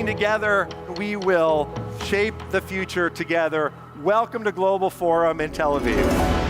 Working together, we will shape the future together. Welcome to Global Forum in Tel Aviv.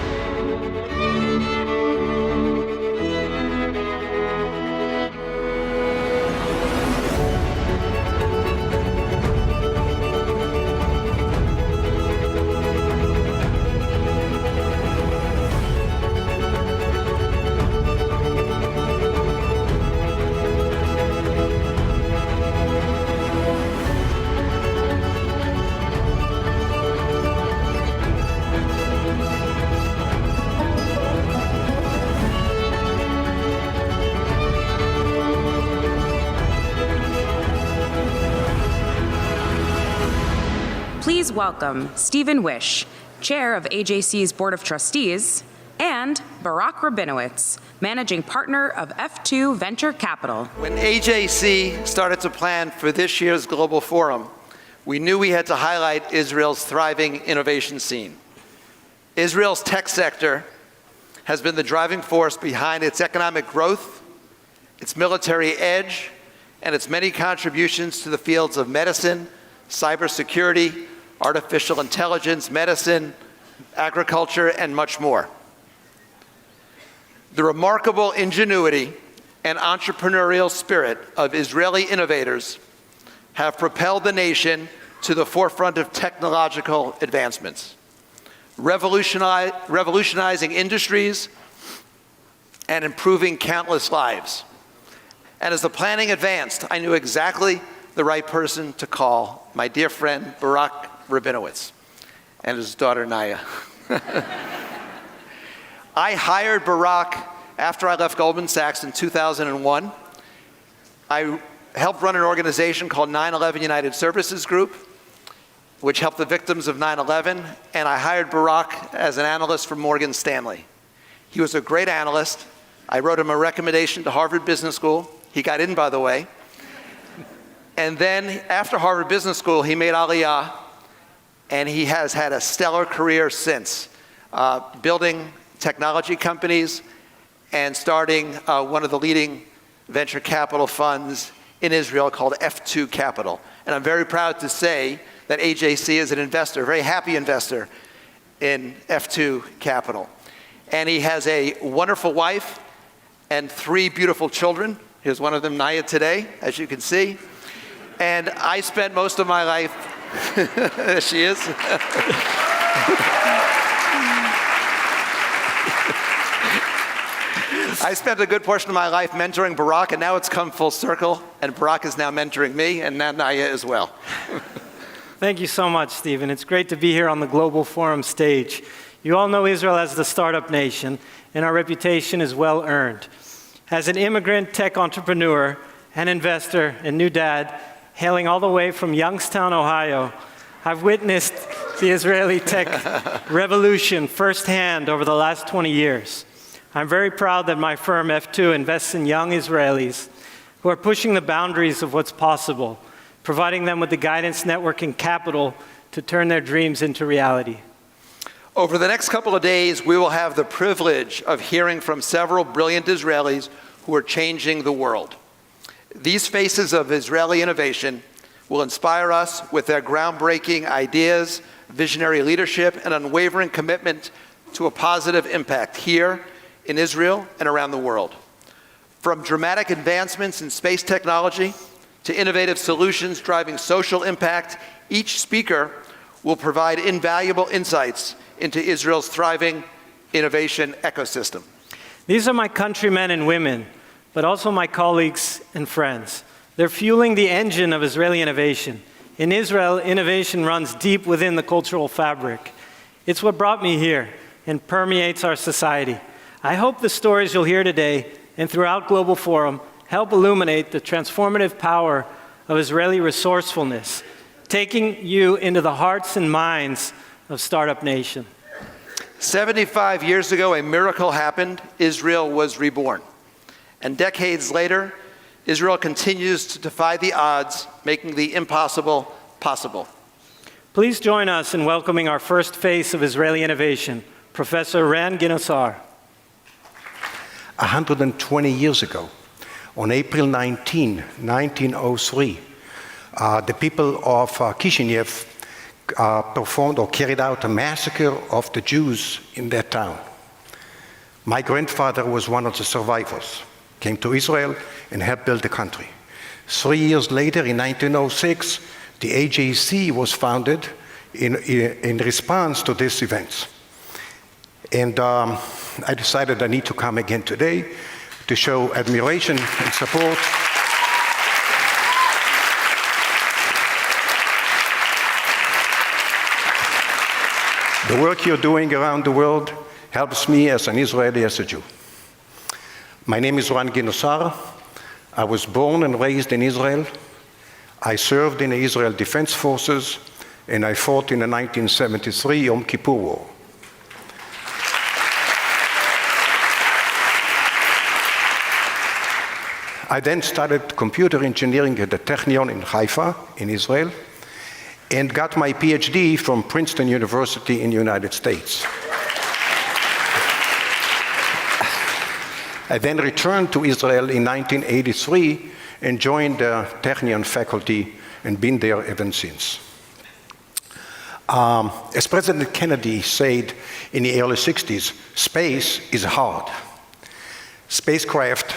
Please welcome Stephen Wish, Chair of AJC's Board of Trustees, and Barak Rabinowitz, Managing Partner of F2 Venture Capital. When AJC started to plan for this year's Global Forum, we knew we had to highlight Israel's thriving innovation scene. Israel's tech sector has been the driving force behind its economic growth, its military edge, and its many contributions to the fields of medicine, cybersecurity, artificial intelligence, medicine, agriculture, and much more. The remarkable ingenuity and entrepreneurial spirit of Israeli innovators have propelled the nation to the forefront of technological advancements, revolutionizing industries and improving countless lives. And as the planning advanced, I knew exactly the right person to call, my dear friend Barak Rabinowitz and his daughter Naya. I hired Barak after I left Goldman Sachs in 2001. I helped run an organization called 9/11 United Services Group, which helped the victims of 9/11, and I hired Barak as an analyst for Morgan Stanley. He was a great analyst. I wrote him a recommendation to Harvard Business School. He got in, by the way. And then after Harvard Business School, he made Aliyah, and he has had a stellar career since, building technology companies and starting one of the leading venture capital funds in Israel called F2 Capital. And I'm very proud to say that AJC is an investor, a very happy investor in F2 Capital. And he has a wonderful wife and 3 beautiful children. Here's one of them, Naya, today, as you can see. And I spent most of my life, there she is. I spent a good portion of my life mentoring Barak, and now it's come full circle, and Barak is now mentoring me, and now Naya as well. Thank you so much, Stephen. It's great to be here on the Global Forum stage. You all know Israel as the startup nation, and our reputation is well earned. As an immigrant tech entrepreneur, an investor, and new dad, hailing all the way from Youngstown, Ohio, I've witnessed the Israeli tech revolution firsthand over the last 20 years. I'm very proud that my firm, F2, invests in young Israelis who are pushing the boundaries of what's possible, providing them with the guidance, network, and capital to turn their dreams into reality. Over the next couple of days, we will have the privilege of hearing from several brilliant Israelis who are changing the world. These faces of Israeli innovation will inspire us with their groundbreaking ideas, visionary leadership, and unwavering commitment to a positive impact here in Israel and around the world. From dramatic advancements in space technology to innovative solutions driving social impact, each speaker will provide invaluable insights into Israel's thriving innovation ecosystem. These are my countrymen and women, but also my colleagues and friends. They're fueling the engine of Israeli innovation. In Israel, innovation runs deep within the cultural fabric. It's what brought me here and permeates our society. I hope the stories you'll hear today and throughout Global Forum help illuminate the transformative power of Israeli resourcefulness, taking you into the hearts and minds of Startup Nation. 75 years ago, a miracle happened. Israel was reborn. And decades later, Israel continues to defy the odds, making the impossible possible. Please join us in welcoming our first face of Israeli innovation, Professor Ran Ginosar. 120 years ago, on April 19, 1903, the people of Kishinev performed or carried out a massacre of the Jews in that town. My grandfather was one of the survivors, came to Israel and helped build the country. 3 years later, in 1906, the AJC was founded in response to these events. And I decided I need to come again today to show admiration and support. The work you're doing around the world helps me as an Israeli, as a Jew. My name is Ran Ginosar. I was born and raised in Israel. I served in the Israel Defense Forces, and I fought in the 1973 Yom Kippur War. I then studied computer engineering at the Technion in Haifa, in Israel, and got my PhD from Princeton University in the United States. I then returned to Israel in 1983 and joined the Technion faculty and been there ever since. As President Kennedy said in the early 60s, space is hard. Spacecraft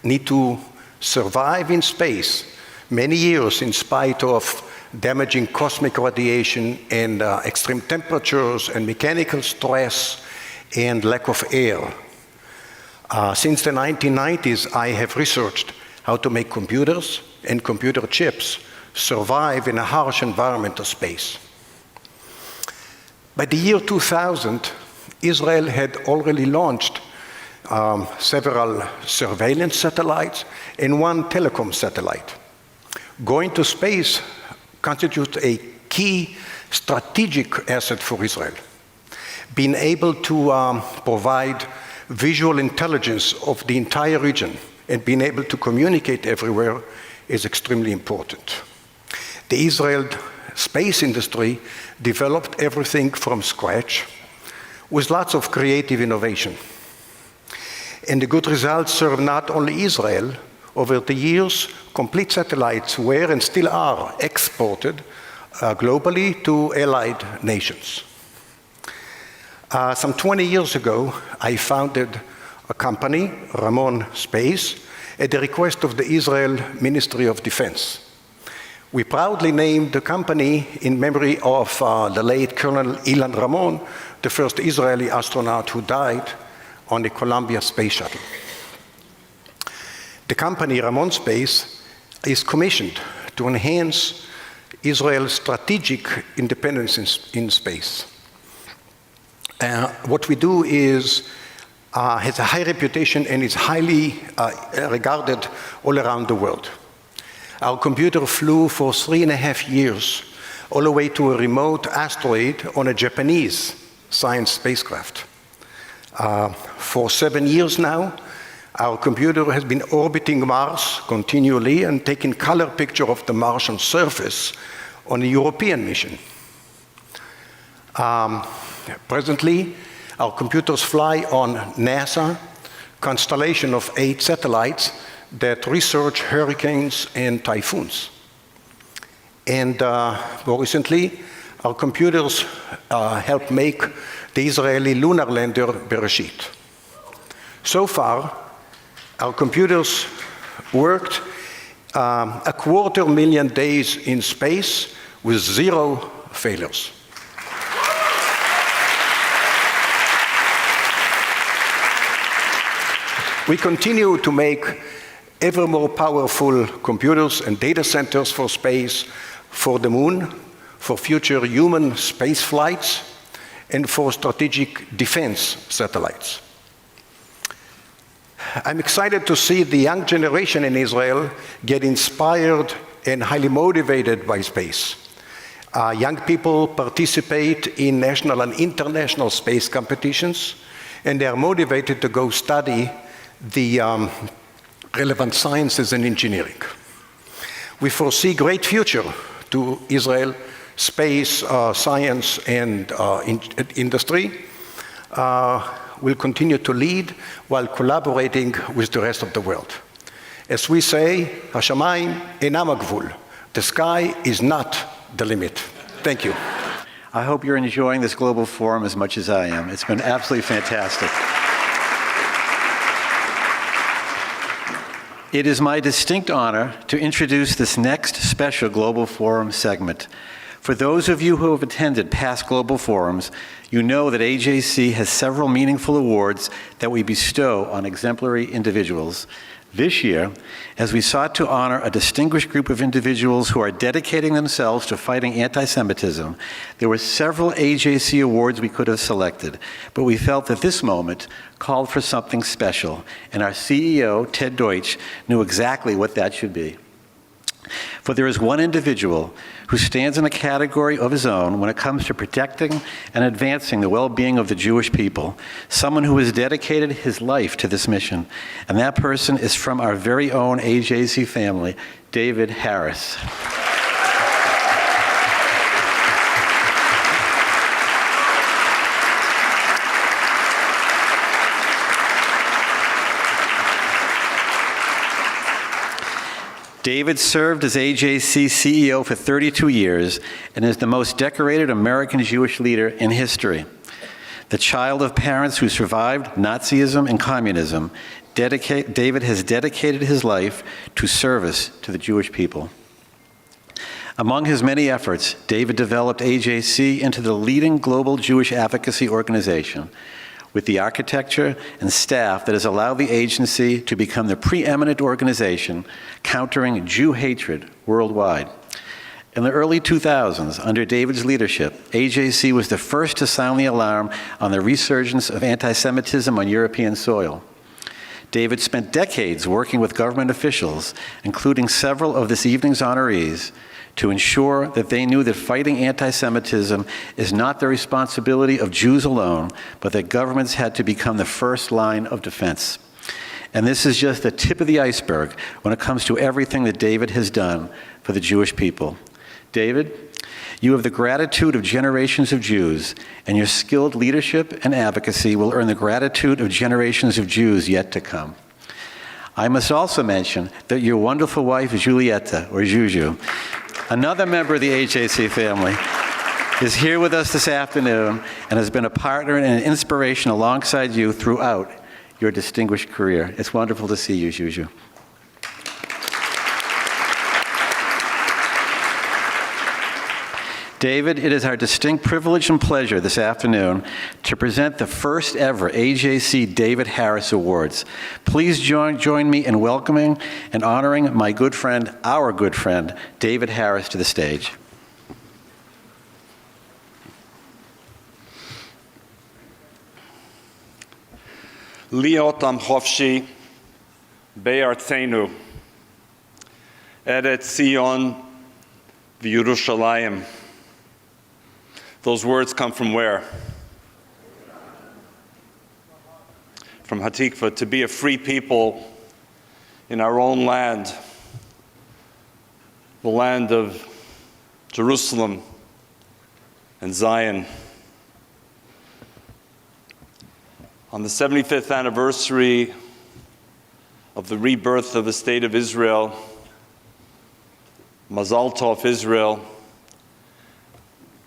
need to survive in space many years in spite of damaging cosmic radiation and extreme temperatures and mechanical stress and lack of air. Since the 1990s, I have researched how to make computers and computer chips survive in a harsh environment of space. By the year 2000, Israel had already launched several surveillance satellites and one telecom satellite. Going to space constitutes a key strategic asset for Israel. Being able to provide visual intelligence of the entire region and being able to communicate everywhere is extremely important. The Israel space industry developed everything from scratch with lots of creative innovation. And the good results serve not only Israel. Over the years, complete satellites were and still are exported globally to allied nations. Some 20 years ago, I founded a company, Ramon Space, at the request of the Israel Ministry of Defense. We proudly named the company in memory of the late Colonel Ilan Ramon, the first Israeli astronaut who died on the Columbia Space Shuttle. The company, Ramon Space, is commissioned to enhance Israel's strategic independence in space. What we do is has a high reputation and is highly regarded all around the world. Our computer flew for 3.5 years all the way to a remote asteroid on a Japanese science spacecraft. For 7 years now, our computer has been orbiting Mars continually and taking color picture of the Martian surface on a European mission. Presently, our computers fly on NASA constellation of 8 satellites that research hurricanes and typhoons. And more recently, our computers help make the Israeli lunar lander Bereshit. So far, our computers worked 250,000 days in space with 0 failures. We continue to make ever more powerful computers and data centers for space, for the moon, for future human space flights, and for strategic defense satellites. I'm excited to see the young generation in Israel get inspired and highly motivated by space. Young people participate in national and international space competitions, and they are motivated to go study the relevant sciences and engineering. We foresee great future to Israel space, science, and industry. Will continue to lead while collaborating with the rest of the world. As we say, Hashamayim einam hagvul. The sky is not the limit. Thank you. I hope you're enjoying this global forum as much as I am. It's been absolutely fantastic. It is my distinct honor to introduce this next special Global Forum segment. For those of you who have attended past Global Forums, you know that AJC has several meaningful awards that we bestow on exemplary individuals. This year, as we sought to honor a distinguished group of individuals who are dedicating themselves to fighting anti-Semitism, there were several AJC awards we could have selected, but we felt that this moment called for something special, and our CEO, Ted Deutsch, knew exactly what that should be. For there is one individual who stands in a category of his own when it comes to protecting and advancing the well-being of the Jewish people, someone who has dedicated his life to this mission. And that person is from our very own AJC family, David Harris. David served as AJC CEO for 32 years and is the most decorated American Jewish leader in history. The child of parents who survived Nazism and communism, David has dedicated his life to service to the Jewish people. Among his many efforts, David developed AJC into the leading global Jewish advocacy organization, with the architecture and staff that has allowed the agency to become the preeminent organization countering Jew hatred worldwide. In the early 2000s, under David's leadership, AJC was the first to sound the alarm on the resurgence of anti-Semitism on European soil. David spent decades working with government officials, including several of this evening's honorees, to ensure that they knew that fighting anti-Semitism is not the responsibility of Jews alone, but that governments had to become the first line of defense. And this is just the tip of the iceberg when it comes to everything that David has done for the Jewish people. David, you have the gratitude of generations of Jews, and your skilled leadership and advocacy will earn the gratitude of generations of Jews yet to come. I must also mention that your wonderful wife, Julieta, or Juju, another member of the AJC family, is here with us this afternoon and has been a partner and an inspiration alongside you throughout your distinguished career. It's wonderful to see you, Juju. David, it is our distinct privilege and pleasure this afternoon to present the first ever AJC David Harris Awards. Please join me in welcoming and honoring my good friend, our good friend, David Harris, to the stage. Liot am chofshi be'artzenu Eretz Zion v'Yerushalayim. Those words come from where? From Hatikva, to be a free people in our own land, the land of Jerusalem and Zion. On the 75th anniversary of the rebirth of the State of Israel, Mazal Tov Israel.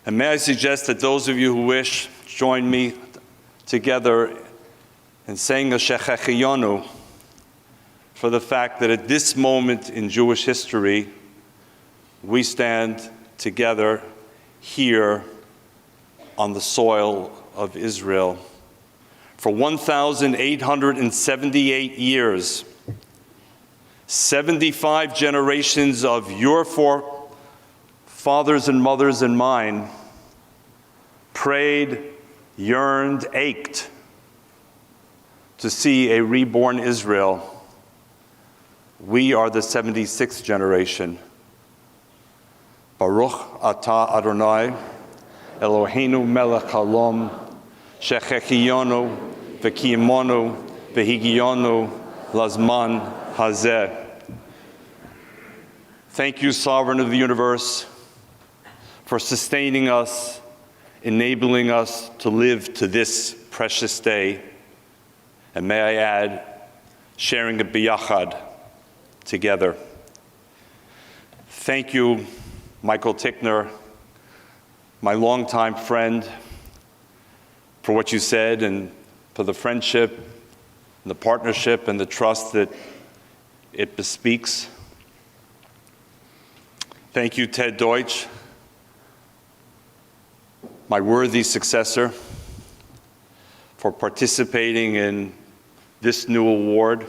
And may I suggest that those of you who wish, join me together in saying a Shechechiyonu for the fact that at this moment in Jewish history, we stand together here on the soil of Israel. For 1,878 years, 75 generations of your fathers and mothers and mine prayed, yearned, ached to see a reborn Israel. We are the 76th generation. Baruch atah Adonai, Eloheinu melech haolam, shechechiyonu v'kiyimonu v'higiyonu lazman hazeh. Thank you, Sovereign of the universe, for sustaining us, enabling us to live to this precious day, and may I add, sharing it biyachad, together. Thank you, Michael Tickner, my longtime friend, for what you said and for the friendship, and the partnership, and the trust that it bespeaks. Thank you, Ted Deutsch, my worthy successor, for participating in this new award.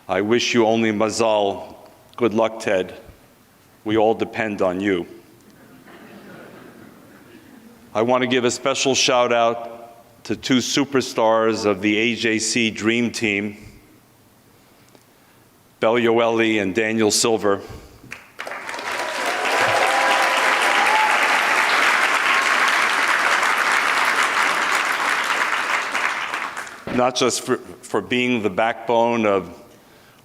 I wish you only mazal. Good luck, Ted. We all depend on you. I want to give a special shout out to two superstars of the AJC Dream Team, Bel Yoeli and Daniel Silver. Not just for being the backbone of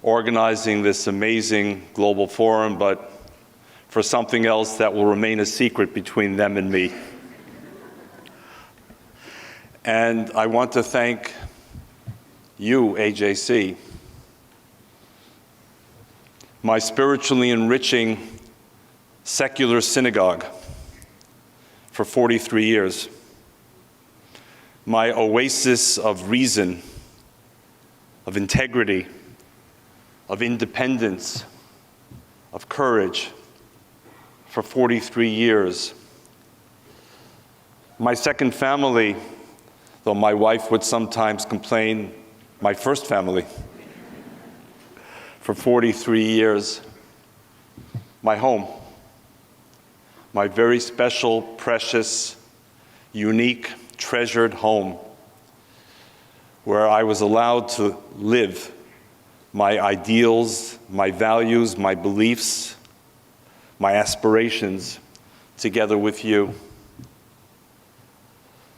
organizing this amazing global forum, but for something else that will remain a secret between them and me. And I want to thank you, AJC, my spiritually enriching secular synagogue for 43 years, my oasis of reason, of integrity, of independence, of courage for 43 years. My second family, though my wife would sometimes complain, my first family for 43 years. My home, my very special, precious, unique, treasured home, where I was allowed to live my ideals, my values, my beliefs, my aspirations together with you.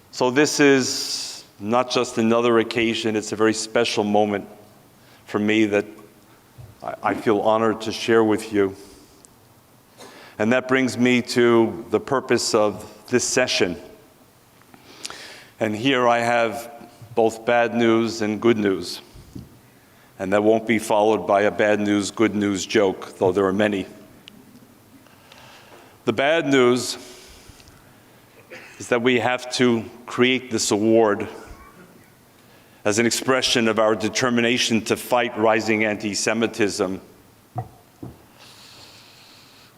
So this is not just another occasion, it's a very special moment for me that I feel honored to share with you. And that brings me to the purpose of this session. And here I have both bad news and good news. And that won't be followed by a bad news, good news joke, though there are many. The bad news is that we have to create this award as an expression of our determination to fight rising anti-Semitism.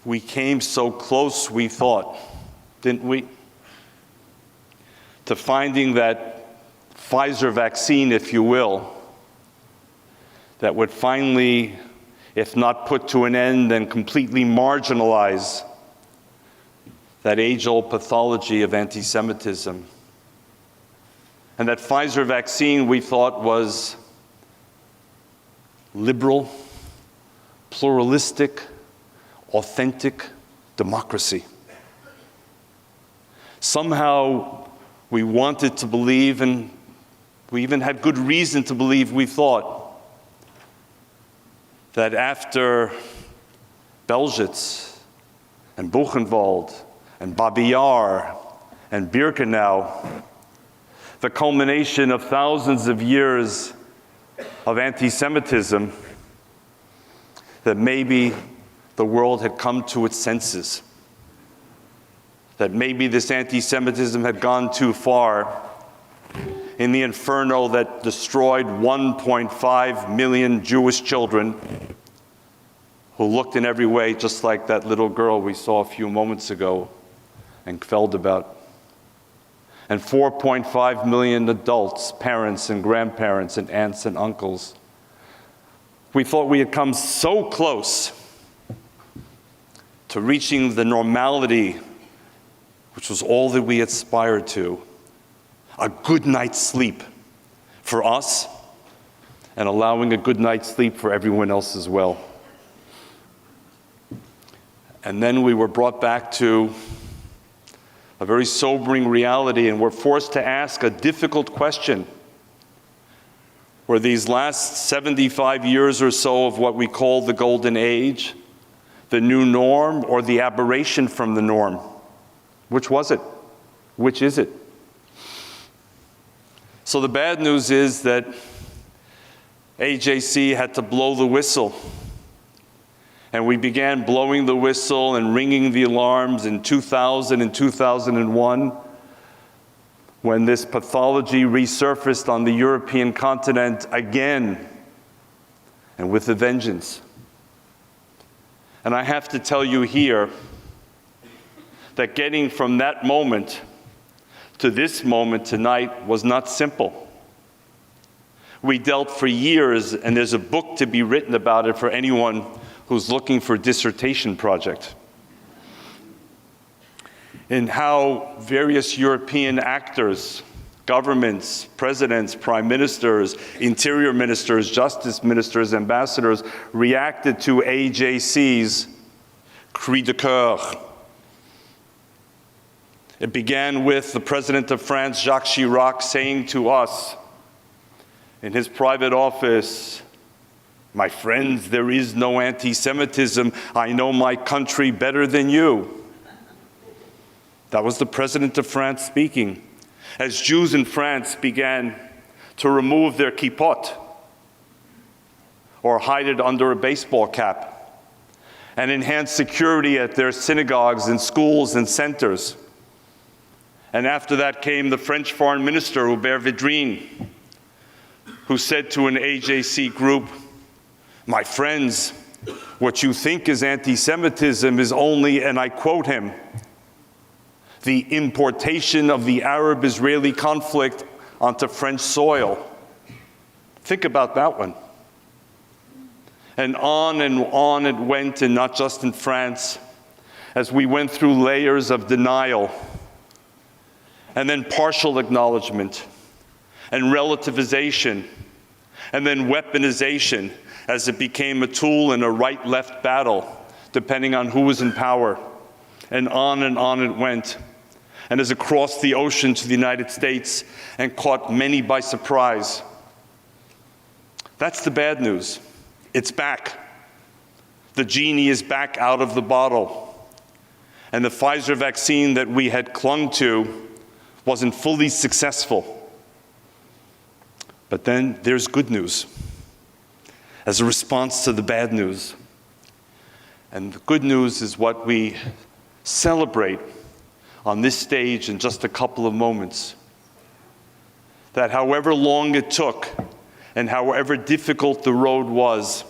We came so close, we thought, didn't we? To finding that Pfizer vaccine, if you will, that would finally, if not put to an end, then completely marginalize that age-old pathology of anti-Semitism. And that Pfizer vaccine, we thought, was liberal, pluralistic, authentic democracy. Somehow, we wanted to believe, and we even had good reason to believe, we thought, that after Belzec and Buchenwald and Babi Yar and Birkenau, the culmination of thousands of years of anti-Semitism, that maybe the world had come to its senses, that maybe this anti-Semitism had gone too far in the inferno that destroyed 1.5 million Jewish children who looked in every way just like that little girl we saw a few moments ago and quelled about. And 4.5 million adults, parents and grandparents and aunts and uncles. We thought we had come so close to reaching the normality which was all that we aspired to, a good night's sleep for us and allowing a good night's sleep for everyone else as well. And then we were brought back to a very sobering reality, and we're forced to ask a difficult question. Were these last 75 years or so of what we call the golden age the new norm or the aberration from the norm? Which was it? Which is it? So the bad news is that AJC had to blow the whistle And we began blowing the whistle and ringing the alarms in 2000 and 2001, when this pathology resurfaced on the European continent again, and with a vengeance. And I have to tell you here that getting from that moment to this moment tonight was not simple. We dealt for years, and there's a book to be written about it for anyone who's looking for a dissertation project, in how various European actors, governments, presidents, prime ministers, interior ministers, justice ministers, ambassadors reacted to AJC's cri de coeur. It began with the President of France, Jacques Chirac, saying to us in his private office, "My friends, there is no anti-Semitism. I know my country better than you." That was the President of France speaking, as Jews in France began to remove their kippot or hide it under a baseball cap and enhance security at their synagogues and schools and centers. And after that came the French Foreign Minister, Hubert Védrine, who said to an AJC group, "My friends, what you think is anti-Semitism is only," and I quote him, "the importation of the Arab-Israeli conflict onto French soil." Think about that one. And on it went, and not just in France, as we went through layers of denial, and then partial acknowledgement, and relativization, and then weaponization, as it became a tool in a right-left battle, depending on who was in power. And on it went. And as it crossed the ocean to the United States and caught many by surprise. That's the bad news. It's back. The genie is back out of the bottle. And the Pfizer vaccine that we had clung to wasn't fully successful. But then there's good news as a response to the bad news. And the good news is what we celebrate on this stage in just a couple of moments. That however long it took and however difficult the road was,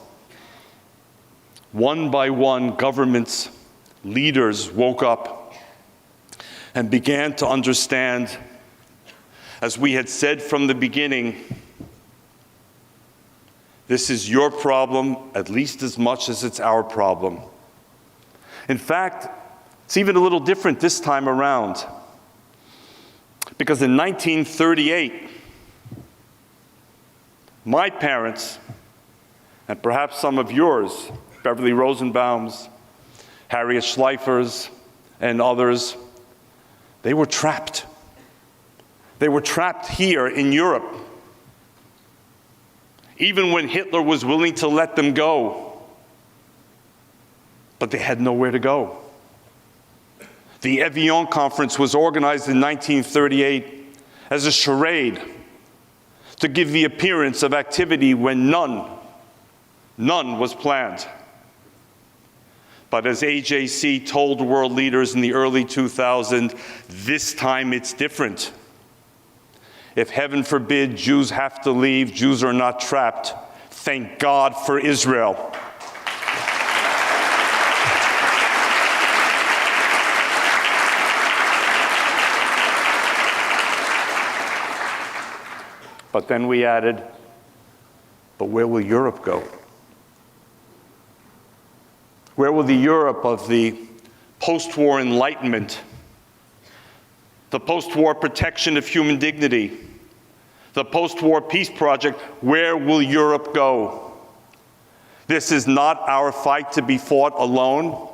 one by one, governments, leaders woke up and began to understand, as we had said from the beginning, this is your problem at least as much as it's our problem. In fact, it's even a little different this time around. Because in 1938, my parents, and perhaps some of yours, Beverly Rosenbaum's, Harriet Schleifer's, and others, they were trapped. They were trapped here in Europe. Even when Hitler was willing to let them go. But they had nowhere to go. The Evian Conference was organized in 1938 as a charade to give the appearance of activity when none was planned. But as AJC told world leaders in the early 2000s, this time it's different. If heaven forbid Jews have to leave, Jews are not trapped. Thank God for Israel. But then we added, but where will Europe go? Where will the Europe of the post-war Enlightenment, the post-war protection of human dignity, the post-war peace project, where will Europe go? This is not our fight to be fought alone.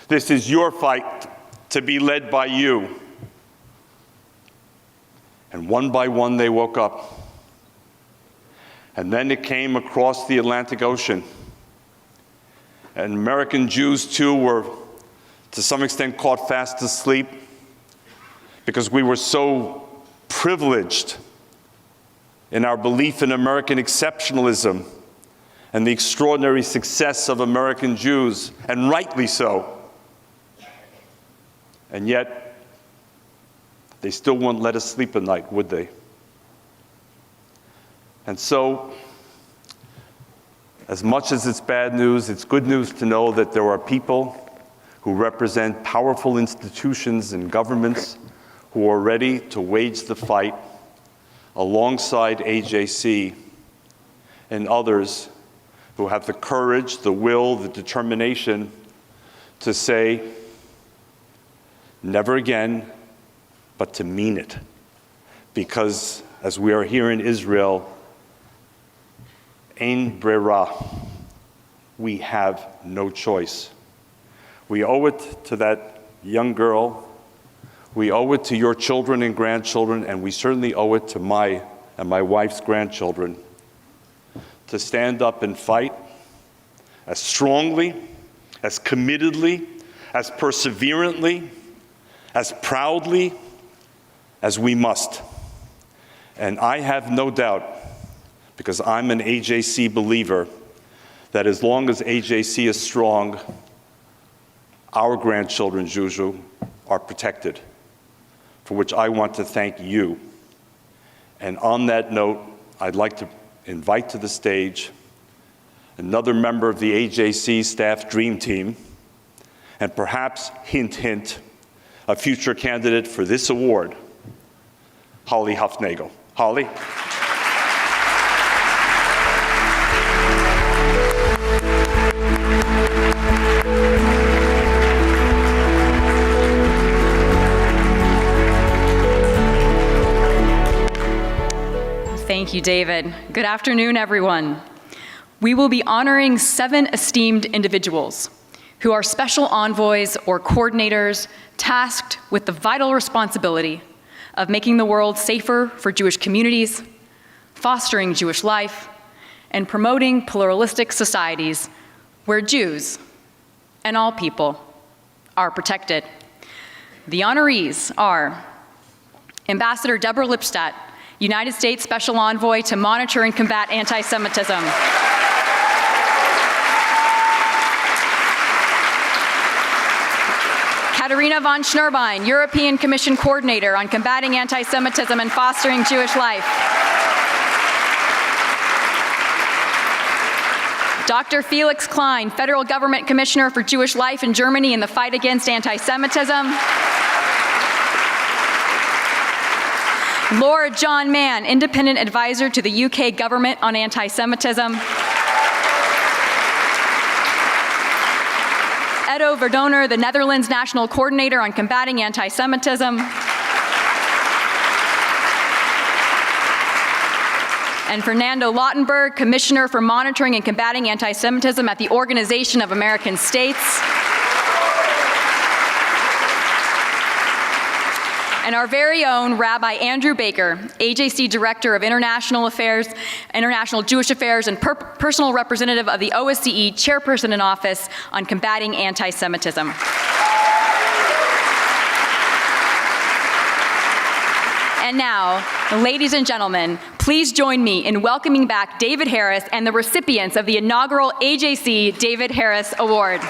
This is your fight to be led by you. And one by one they woke up. And then it came across the Atlantic Ocean. And American Jews, too, were to some extent caught fast asleep because we were so privileged in our belief in American exceptionalism and the extraordinary success of American Jews, and rightly so. And yet, they still wouldn't let us sleep at night, would they? And so, as much as it's bad news, it's good news to know that there are people who represent powerful institutions and governments who are ready to wage the fight alongside AJC and others who have the courage, the will, the determination to say, never again, but to mean it. Because as we are here in Israel, Ein brera, we have no choice. We owe it to that young girl, we owe it to your children and grandchildren, and we certainly owe it to my and my wife's grandchildren to stand up and fight as strongly, as committedly, as perseverantly, as proudly as we must. And I have no doubt, because I'm an AJC believer, that as long as AJC is strong, our grandchildren, Juju, are protected, for which I want to thank you. And on that note, I'd like to invite to the stage another member of the AJC staff dream team, and perhaps, hint, hint, a future candidate for this award, Holly Hufnagel. Holly? Thank you, David. Good afternoon, everyone. We will be honoring 7 esteemed individuals who are special envoys or coordinators tasked with the vital responsibility of making the world safer for Jewish communities, fostering Jewish life, and promoting pluralistic societies where Jews and all people are protected. The honorees are Ambassador Deborah Lipstadt, United States Special Envoy to monitor and combat anti-Semitism. Katerina von Schnurbein, European Commission Coordinator on combating anti-Semitism and fostering Jewish life. Dr. Felix Klein, Federal Government Commissioner for Jewish Life in Germany in the fight against anti-Semitism. Laura John Mann, Independent Advisor to the UK Government on Anti-Semitism. Edo Verdoner, the Netherlands National Coordinator on combating anti-Semitism. And Fernando Lautenberg, Commissioner for Monitoring and Combating Anti-Semitism at the Organization of American States. And our very own Rabbi Andrew Baker, AJC Director of International Affairs, International Jewish Affairs, and personal representative of the OSCE, Chairperson in Office on combating anti-Semitism. And now, ladies and gentlemen, please join me in welcoming back David Harris and the recipients of the inaugural AJC David Harris Award.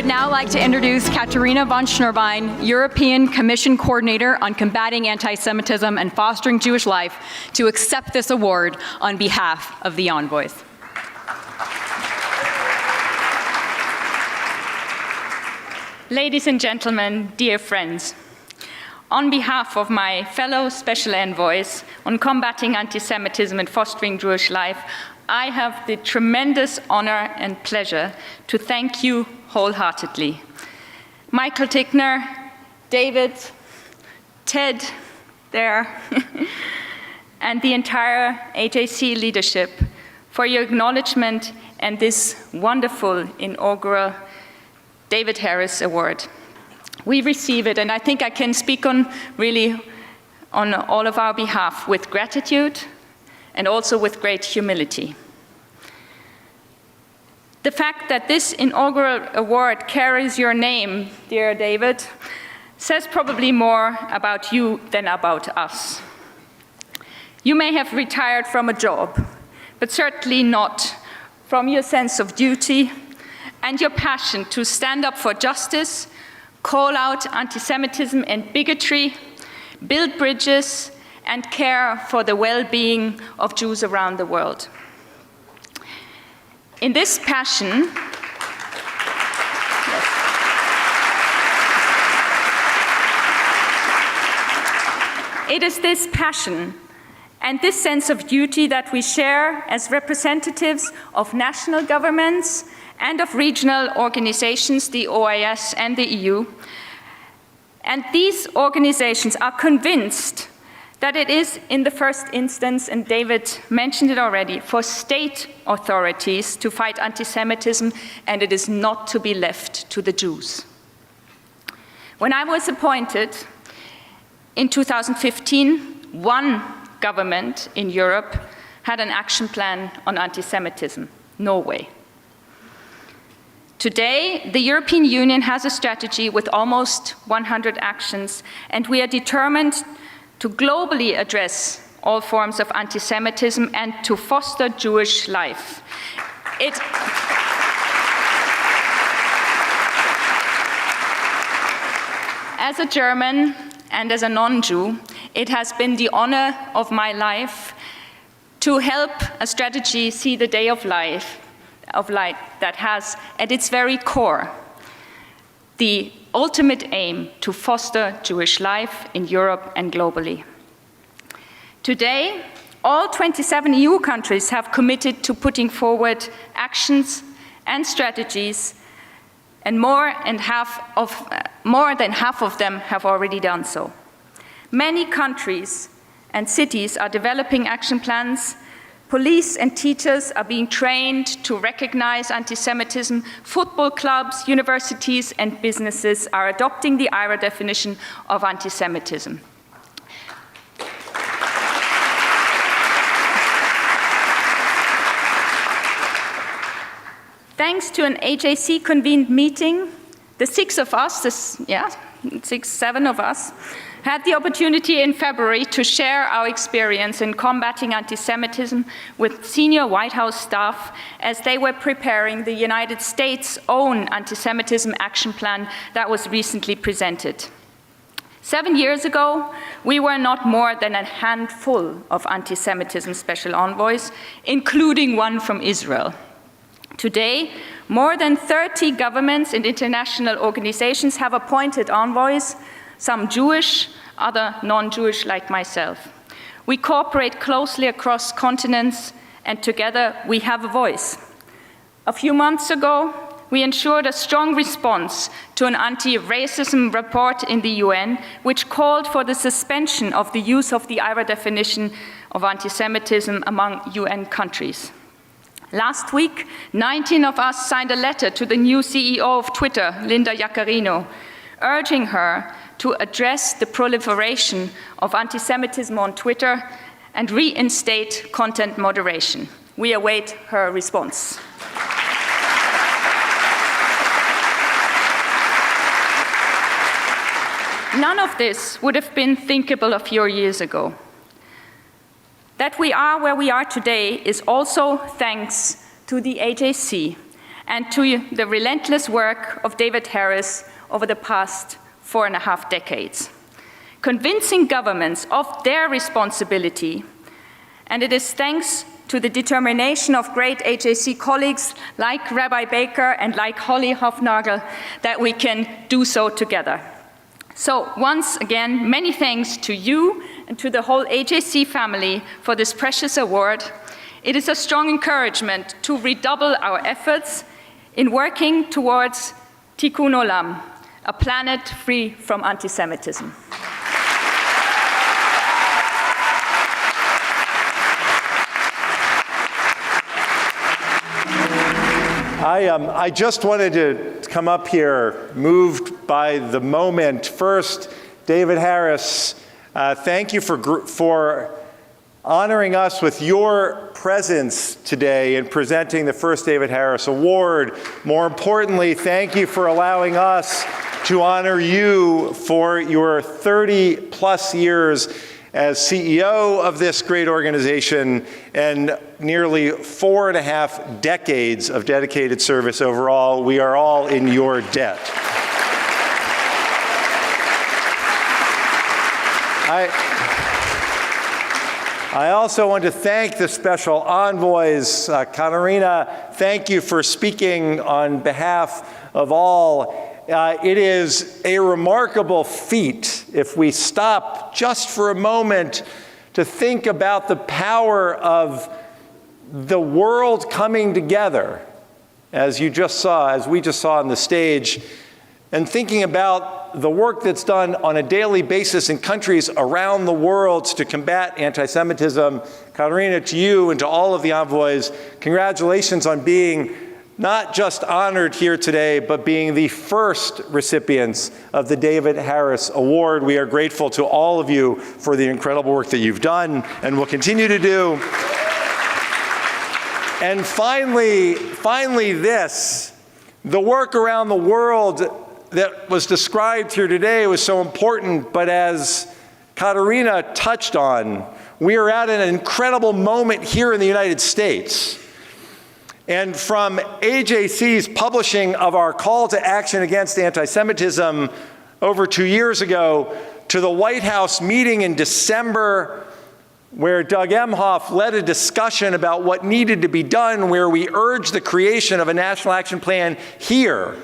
would now like to introduce Katarina von Schnurbein, European Commission Coordinator on Combating Anti-Semitism and Fostering Jewish Life, to accept this award on behalf of the envoys. Ladies and gentlemen, dear friends, on behalf of my fellow special envoys on combating anti-Semitism and fostering Jewish life, I have the tremendous honor and pleasure to thank you wholeheartedly. Michael Tickner, David, Ted there, and the entire AJC leadership for your acknowledgement and this wonderful inaugural David Harris Award. We receive it, and I think I can speak on all of our behalf with gratitude and also with great humility. The fact that this inaugural award carries your name, dear David, says probably more about you than about us. You may have retired from a job, but certainly not from your sense of duty and your passion to stand up for justice, call out anti-Semitism and bigotry, build bridges, and care for the well-being of Jews around the world. In this passion, it is this passion and this sense of duty that we share as representatives of national governments and of regional organizations, the OIS and the EU. And these organizations are convinced that it is, in the first instance, and David mentioned it already, for state authorities to fight anti-Semitism, and it is not to be left to the Jews. When I was appointed in 2015, one government in Europe had an action plan on anti-Semitism, Norway. Today, the European Union has a strategy with almost 100 actions, and we are determined to globally address all forms of anti-Semitism and to foster Jewish life. As a German and as a non-Jew, it has been the honor of my life to help a strategy see the day of light that has at its very core the ultimate aim to foster Jewish life in Europe and globally. Today, all 27 EU countries have committed to putting forward actions and strategies, and more than half of them have already done so. Many countries and cities are developing action plans. Police and teachers are being trained to recognize anti-Semitism. Football clubs, universities, and businesses are adopting the IHRA definition of anti-Semitism. Thanks to an AJC-convened meeting, the seven of us, had the opportunity in February to share our experience in combating anti-Semitism with senior White House staff as they were preparing the United States' own anti-Semitism action plan that was recently presented. 7 years ago, we were not more than a handful of anti-Semitism special envoys, including one from Israel. Today, more than 30 governments and international organizations have appointed envoys, some Jewish, other non-Jewish like myself. We cooperate closely across continents, and together we have a voice. A few months ago, we ensured a strong response to an anti-racism report in the UN, which called for the suspension of the use of the IHRA definition of anti-Semitism among UN countries. Last week, 19 of us signed a letter to the new CEO of Twitter, Linda Yaccarino, urging her to address the proliferation of anti-Semitism on Twitter and reinstate content moderation. We await her response. None of this would have been thinkable a few years ago. That we are where we are today is also thanks to the AJC and to the relentless work of David Harris over the past 4.5 decades, convincing governments of their responsibility. And it is thanks to the determination of great AJC colleagues like Rabbi Baker and like Holly Hofnagel that we can do so together. So once again, many thanks to you and to the whole AJC family for this precious award. It is a strong encouragement to redouble our efforts in working towards Tikkun Olam, a planet free from anti-Semitism. I just wanted to come up here, moved by the moment. First, David Harris, thank you for honoring us with your presence today in presenting the first David Harris Award. More importantly, thank you for allowing us to honor you for your 30-plus years as CEO of this great organization and nearly 4.5 decades of dedicated service overall. We are all in your debt. I also want to thank the special envoys. Katarina, thank you for speaking on behalf of all. It is a remarkable feat if we stop just for a moment to think about the power of the world coming together, as we just saw on the stage, and thinking about the work that's done on a daily basis in countries around the world to combat anti-Semitism. Katarina, to you and to all of the envoys, congratulations on being not just honored here today, but being the first recipients of the David Harris Award. We are grateful to all of you for the incredible work that you've done and will continue to do. And finally this, the work around the world that was described here today was so important, but as Katarina touched on, we are at an incredible moment here in the United States. And from AJC's publishing of our call to action against anti-Semitism over 2 years ago, to the White House meeting in December, where Doug Emhoff led a discussion about what needed to be done, where we urged the creation of a national action plan here,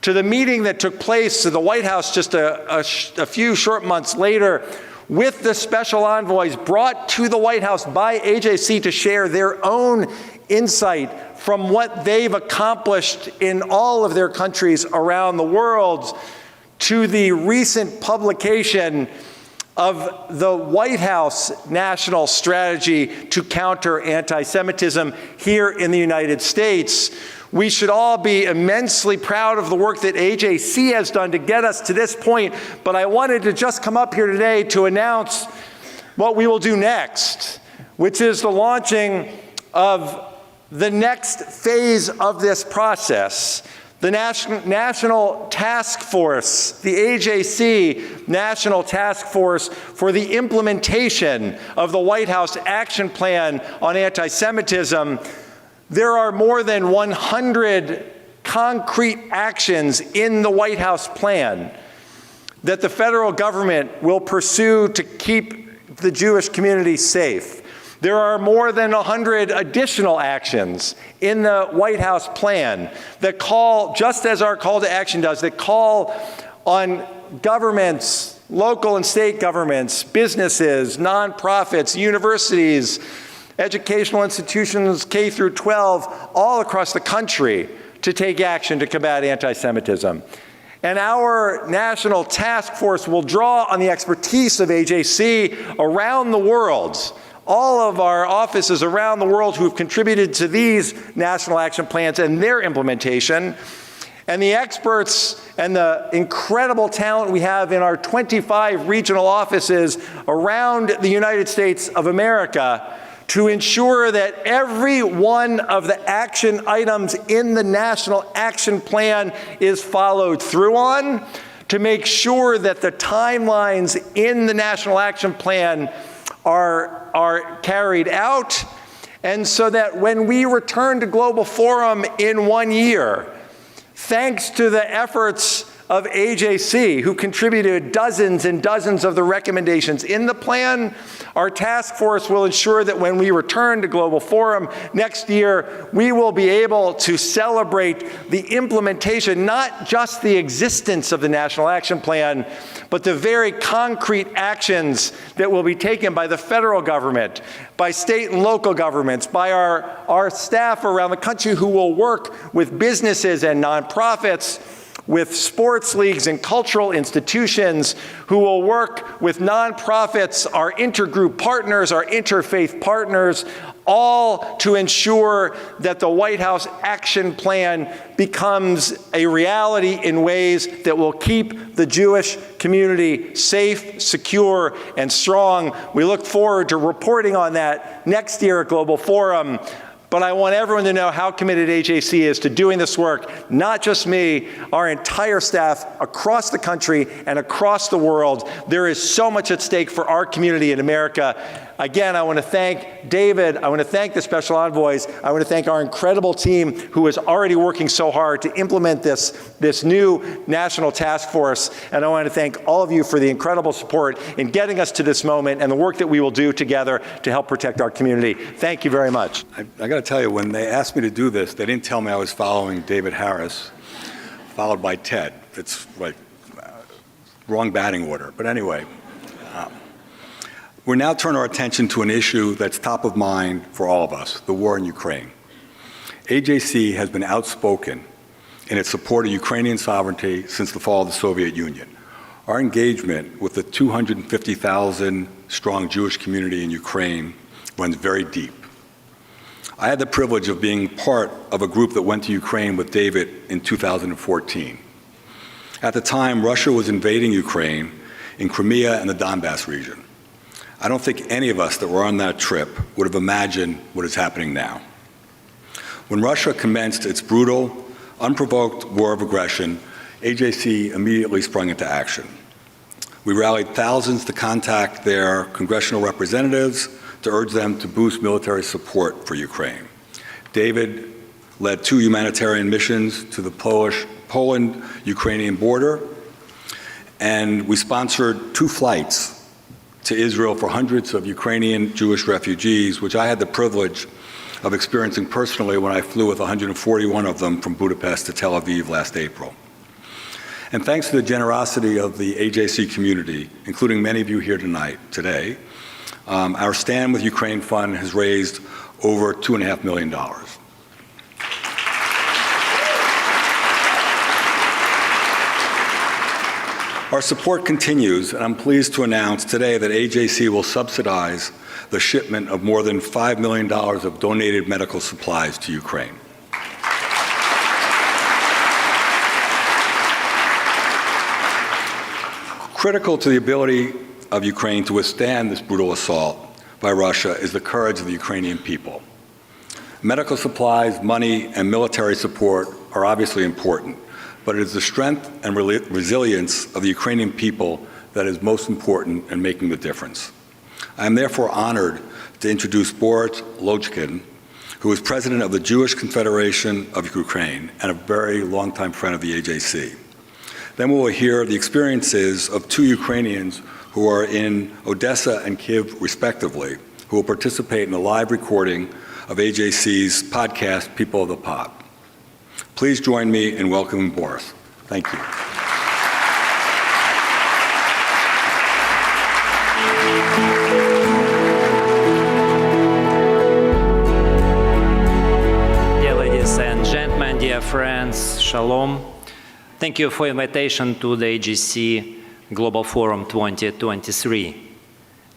to the meeting that took place to the White House just a few short months later, with the special envoys brought to the White House by AJC to share their own insight from what they've accomplished in all of their countries around the world, to the recent publication of the White House National Strategy to Counter Anti-Semitism here in the United States. We should all be immensely proud of the work that AJC has done to get us to this point, but I wanted to just come up here today to announce what we will do next, which is the launching of the next phase of this process. The National Task Force, the AJC National Task Force for the implementation of the White House Action Plan on Anti-Semitism. There are more than 100 concrete actions in the White House plan that the federal government will pursue to keep the Jewish community safe. There are more than 100 additional actions in the White House plan that call, just as our call to action does, that call on governments, local and state governments, businesses, nonprofits, universities, educational institutions, K through 12, all across the country to take action to combat anti-Semitism. And our national task force will draw on the expertise of AJC around the world, all of our offices around the world who have contributed to these national action plans and their implementation, and the experts and the incredible talent we have in our 25 regional offices around the United States of America to ensure that every one of the action items in the National Action Plan is followed through on, to make sure that the timelines in the National Action Plan are carried out, And so that when we return to Global Forum in 1 year, thanks to the efforts of AJC, who contributed dozens and dozens of the recommendations in the plan, our task force will ensure that when we return to Global Forum next year, we will be able to celebrate the implementation, not just the existence of the National Action Plan, but the very concrete actions that will be taken by the federal government, by state and local governments, by our staff around the country who will work with businesses and nonprofits, with sports leagues and cultural institutions, who will work with nonprofits, our intergroup partners, our interfaith partners, all to ensure that the White House Action Plan becomes a reality in ways that will keep the Jewish community safe, secure, and strong. We look forward to reporting on that next year at Global Forum. But I want everyone to know how committed AJC is to doing this work, not just me, our entire staff across the country and across the world. There is so much at stake for our community in America. Again, I want to thank David. I want to thank the special envoys. I want to thank our incredible team who is already working so hard to implement this new national task force. And I want to thank all of you for the incredible support in getting us to this moment and the work that we will do together to help protect our community. Thank you very much. I got to tell you, when they asked me to do this, they didn't tell me I was following David Harris, followed by Ted. It's like wrong batting order. But anyway, we now turn our attention to an issue that's top of mind for all of us, the war in Ukraine. AJC has been outspoken in its support of Ukrainian sovereignty since the fall of the Soviet Union. Our engagement with the 250,000 strong Jewish community in Ukraine runs very deep. I had the privilege of being part of a group that went to Ukraine with David in 2014. At the time, Russia was invading Ukraine in Crimea and the Donbass region. I don't think any of us that were on that trip would have imagined what is happening now. When Russia commenced its brutal, unprovoked war of aggression, AJC immediately sprung into action. We rallied thousands to contact their congressional representatives to urge them to boost military support for Ukraine. David led 2 humanitarian missions to the Poland-Ukrainian border, and we sponsored 2 flights to Israel for hundreds of Ukrainian Jewish refugees, which I had the privilege of experiencing personally when I flew with 141 of them from Budapest to Tel Aviv last April. And thanks to the generosity of the AJC community, including many of you here today, our Stand with Ukraine Fund has raised over $2.5 million. Our support continues, and I'm pleased to announce today that AJC will subsidize the shipment of more than $5 million of donated medical supplies to Ukraine. Critical to the ability of Ukraine to withstand this brutal assault by Russia is the courage of the Ukrainian people. Medical supplies, money, and military support are obviously important, but it is the strength and resilience of the Ukrainian people that is most important in making the difference. I am therefore honored to introduce Boris Lojkin, who is president of the Jewish Confederation of Ukraine and a very longtime friend of the AJC. Then we will hear the experiences of 2 Ukrainians who are in Odessa and Kyiv, respectively, who will participate in a live recording of AJC's podcast, People of the Pot. Please join me in welcoming Boris. Thank you. Dear ladies and gentlemen, dear friends, Shalom. Thank you for invitation to the AJC Global Forum 2023.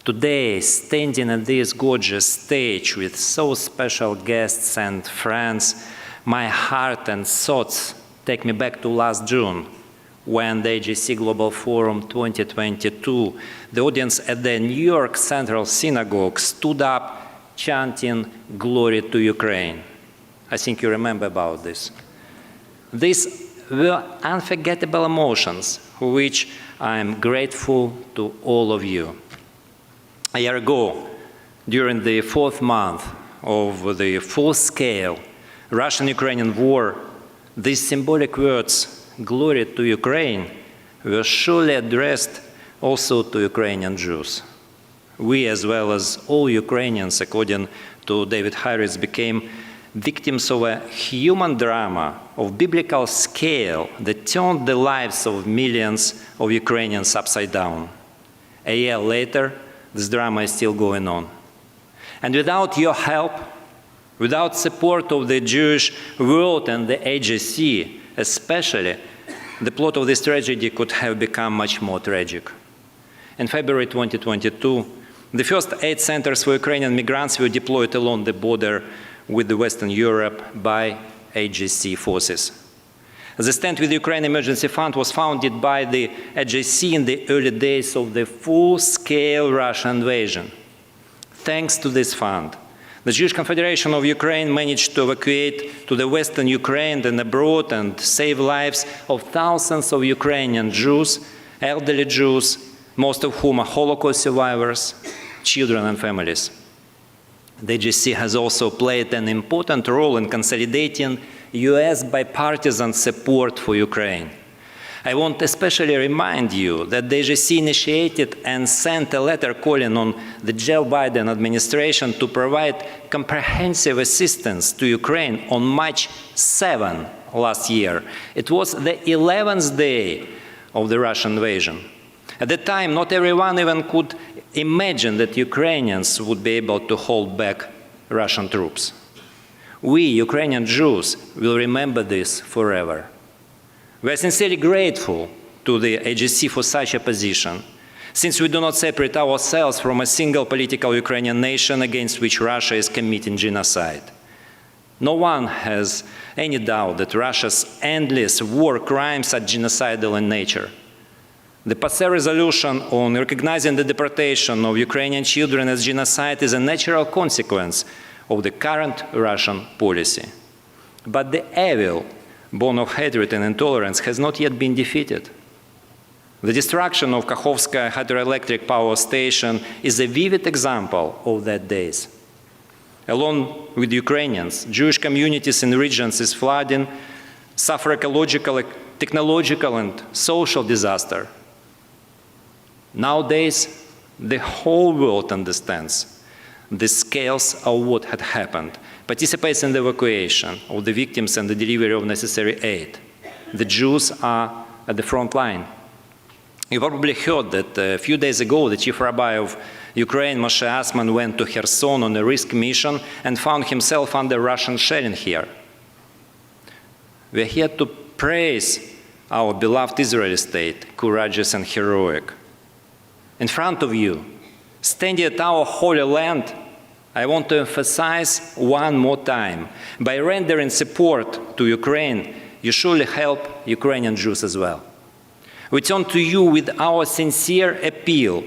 Today, standing at this gorgeous stage with so special guests and friends, my heart and thoughts take me back to last June, when the AJC Global Forum 2022, the audience at the New York Central Synagogue stood up chanting "Glory to Ukraine." I think you remember about this. These were unforgettable emotions, for which I am grateful to all of you. A year ago, during the 4th month of the full-scale Russian-Ukrainian war, these symbolic words, "Glory to Ukraine," were surely addressed also to Ukrainian Jews. We, as well as all Ukrainians, according to David Harris, became victims of a human drama of biblical scale that turned the lives of millions of Ukrainians upside down. A year later, this drama is still going on. And without your help, without support of the Jewish world and the AJC, especially, the plot of this tragedy could have become much more tragic. In February 2022, the first 8 centers for Ukrainian migrants were deployed along the border with the Western Europe by AJC forces. The Stand with Ukraine Emergency Fund was founded by the AJC in the early days of the full-scale Russian invasion. Thanks to this fund, the Jewish Confederation of Ukraine managed to evacuate to the Western Ukraine and abroad and save lives of thousands of Ukrainian Jews, elderly Jews, most of whom are Holocaust survivors, children and families. The AJC has also played an important role in consolidating US bipartisan support for Ukraine. I want to especially remind you that the AJC initiated and sent a letter calling on the Joe Biden administration to provide comprehensive assistance to Ukraine on March 7 last year. It was the 11th day of the Russian invasion. At the time, not everyone even could imagine that Ukrainians would be able to hold back Russian troops. We, Ukrainian Jews, will remember this forever. We are sincerely grateful to the AJC for such a position, since we do not separate ourselves from a single political Ukrainian nation against which Russia is committing genocide. No one has any doubt that Russia's endless war crimes are genocidal in nature. The passé resolution on recognizing the deportation of Ukrainian children as genocide is a natural consequence of the current Russian policy. But the evil born of hatred and intolerance has not yet been defeated. The destruction of Kakhovskaya hydroelectric power station is a vivid example of that days. Along with Ukrainians, Jewish communities in regions is flooding, suffer ecological, technological and social disaster. Nowadays, the whole world understands the scales of what had happened, participates in the evacuation of the victims and the delivery of necessary aid. The Jews are at the front line. You probably heard that a few days ago, the chief rabbi of Ukraine, Moshe Asman, went to Kherson on a risk mission and found himself under Russian shelling here. We are here to praise our beloved Israeli state, courageous and heroic. In front of you, standing at our holy land, I want to emphasize one more time, by rendering support to Ukraine, you surely help Ukrainian Jews as well. We turn to you with our sincere appeal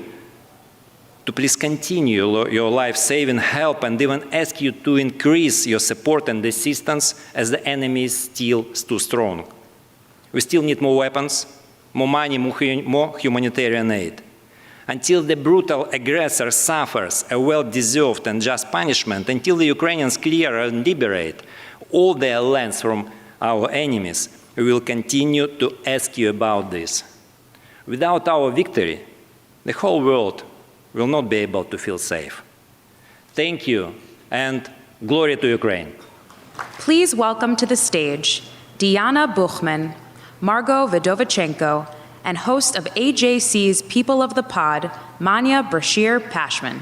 to please continue your life-saving help and even ask you to increase your support and assistance as the enemy is still too strong. We still need more weapons, more money, more humanitarian aid. Until the brutal aggressor suffers a well-deserved and just punishment, until the Ukrainians clear and liberate all their lands from our enemies, we will continue to ask you about this. Without our victory, the whole world will not be able to feel safe. Thank you, and glory to Ukraine. Please welcome to the stage Diana Buchman, Margot Vidovichenko, and host of AJC's People of the Pod, Manya Brashear-Pashman.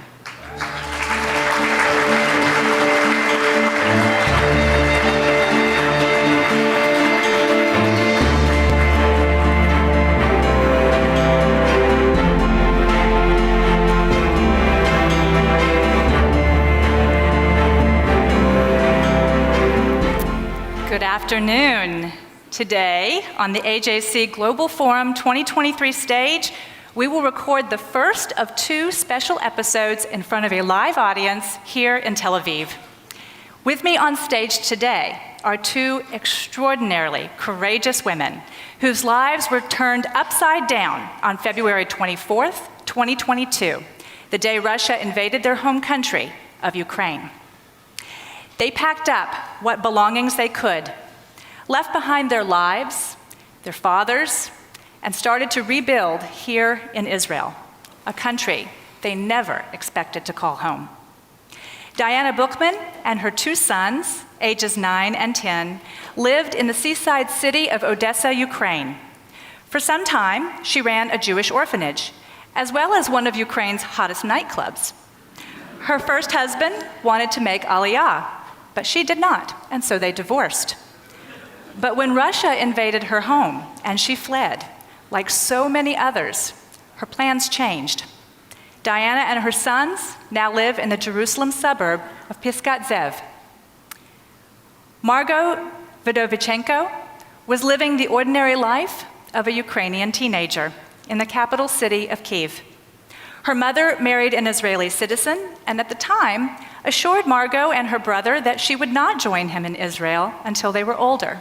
Good afternoon. Today, on the AJC Global Forum 2023 stage, we will record the first of 2 special episodes in front of a live audience here in Tel Aviv. With me on stage today are 2 extraordinarily courageous women whose lives were turned upside down on February 24th, 2022, the day Russia invaded their home country of Ukraine. They packed up what belongings they could, left behind their lives, their fathers, and started to rebuild here in Israel, a country they never expected to call home. Diana Bookman and her two sons, ages 9 and 10, lived in the seaside city of Odessa, Ukraine. For some time, she ran a Jewish orphanage, as well as one of Ukraine's hottest nightclubs. Her first husband wanted to make Aliyah, but she did not, and so they divorced. But when Russia invaded her home and she fled, like so many others, her plans changed. Diana and her sons now live in the Jerusalem suburb of Piskat Zev. Margot Vidovichenko was living the ordinary life of a Ukrainian teenager in the capital city of Kyiv. Her mother married an Israeli citizen, and at the time, assured Margot and her brother that she would not join him in Israel until they were older.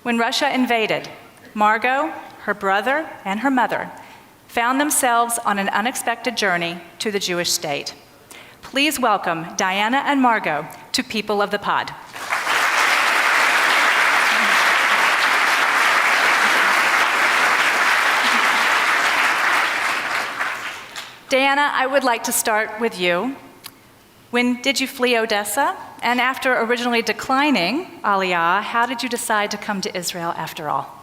When Russia invaded, Margot, her brother, and her mother found themselves on an unexpected journey to the Jewish state. Please welcome Diana and Margot to People of the Pod. Diana, I would like to start with you. When did you flee Odessa? And after originally declining Aliyah, how did you decide to come to Israel after all?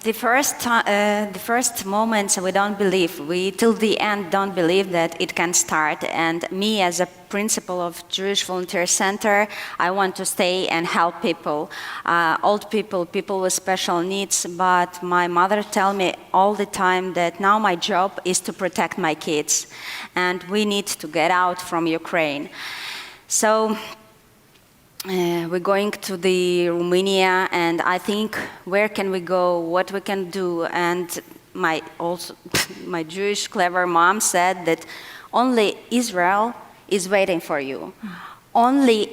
The first moments we don't believe. We till the end don't believe that it can start. And me as a principal of Jewish Volunteer Center, I want to stay and help people, old people, people with special needs. But my mother tell me all the time that now my job is to protect my kids, and we need to get out from Ukraine. So. We're going to the Romania, and I think where can we go, what we can do, and my Jewish clever mom said that only Israel is waiting for you. Only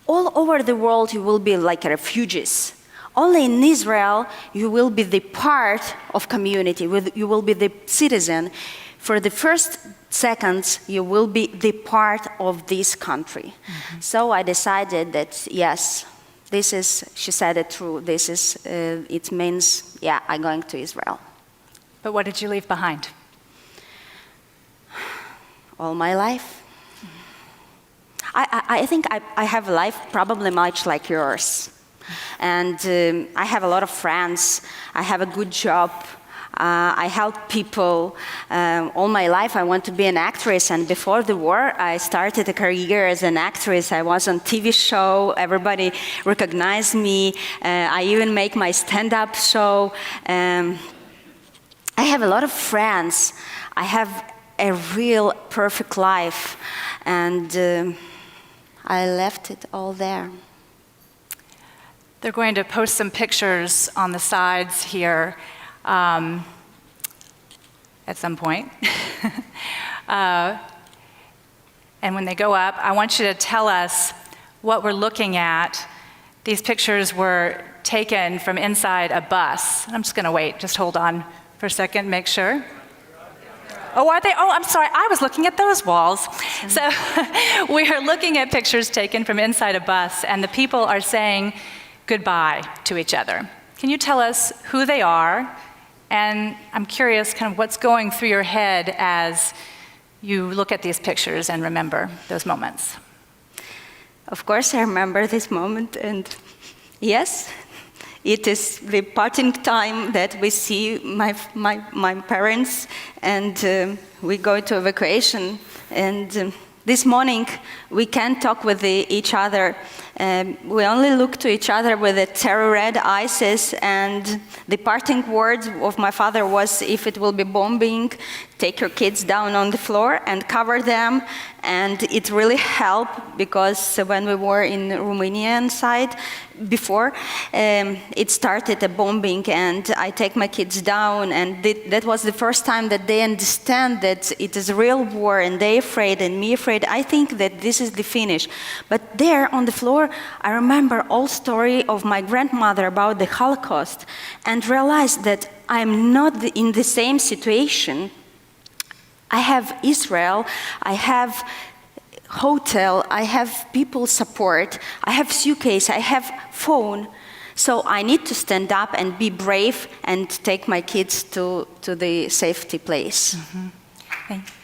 all over the world you will be like refugees. Only in Israel you will be the part of community, you will be the citizen. For the first seconds, you will be the part of this country. Mm-hmm. So I decided that, yes, this is, she said it true, this is, it means, yeah, I'm going to Israel. But what did you leave behind? All my life. I think I have a life probably much like yours. And I have a lot of friends, I have a good job, I help people. All my life I want to be an actress, and before the war I started a career as an actress. I was on TV show, everybody recognized me. I even make my stand-up show. I have a lot of friends. I have a real perfect life, and I left it all there. They're going to post some pictures on the sides here. At some point. And when they go up, I want you to tell us what we're looking at. These pictures were taken from inside a bus. I'm just going to wait. Just hold on for a second, make sure. Oh, are they? Oh, I'm sorry. I was looking at those walls. So we are looking at pictures taken from inside a bus, and the people are saying goodbye to each other. Can you tell us who they are? And I'm curious kind of what's going through your head as you look at these pictures and remember those moments. Of course I remember this moment, and yes, it is the parting time that we see my parents, and we go to a vacation, and this morning we can't talk with each other. We only look to each other with the terror-red eyes, and the parting words of my father was, if it will be bombing, take your kids down on the floor and cover them. And it really helped, because when we were in the Romanian side before, it started a bombing, and I take my kids down, and that was the first time that they understand that it is a real war, and they afraid and me afraid. I think that this is the finish. But there on the floor, I remember all story of my grandmother about the Holocaust, and realized that I'm not in the same situation. I have Israel, I have hotel, I have people support, I have suitcase, I have phone. So I need to stand up and be brave and take my kids to the safety place. Mm-hmm. Thank you.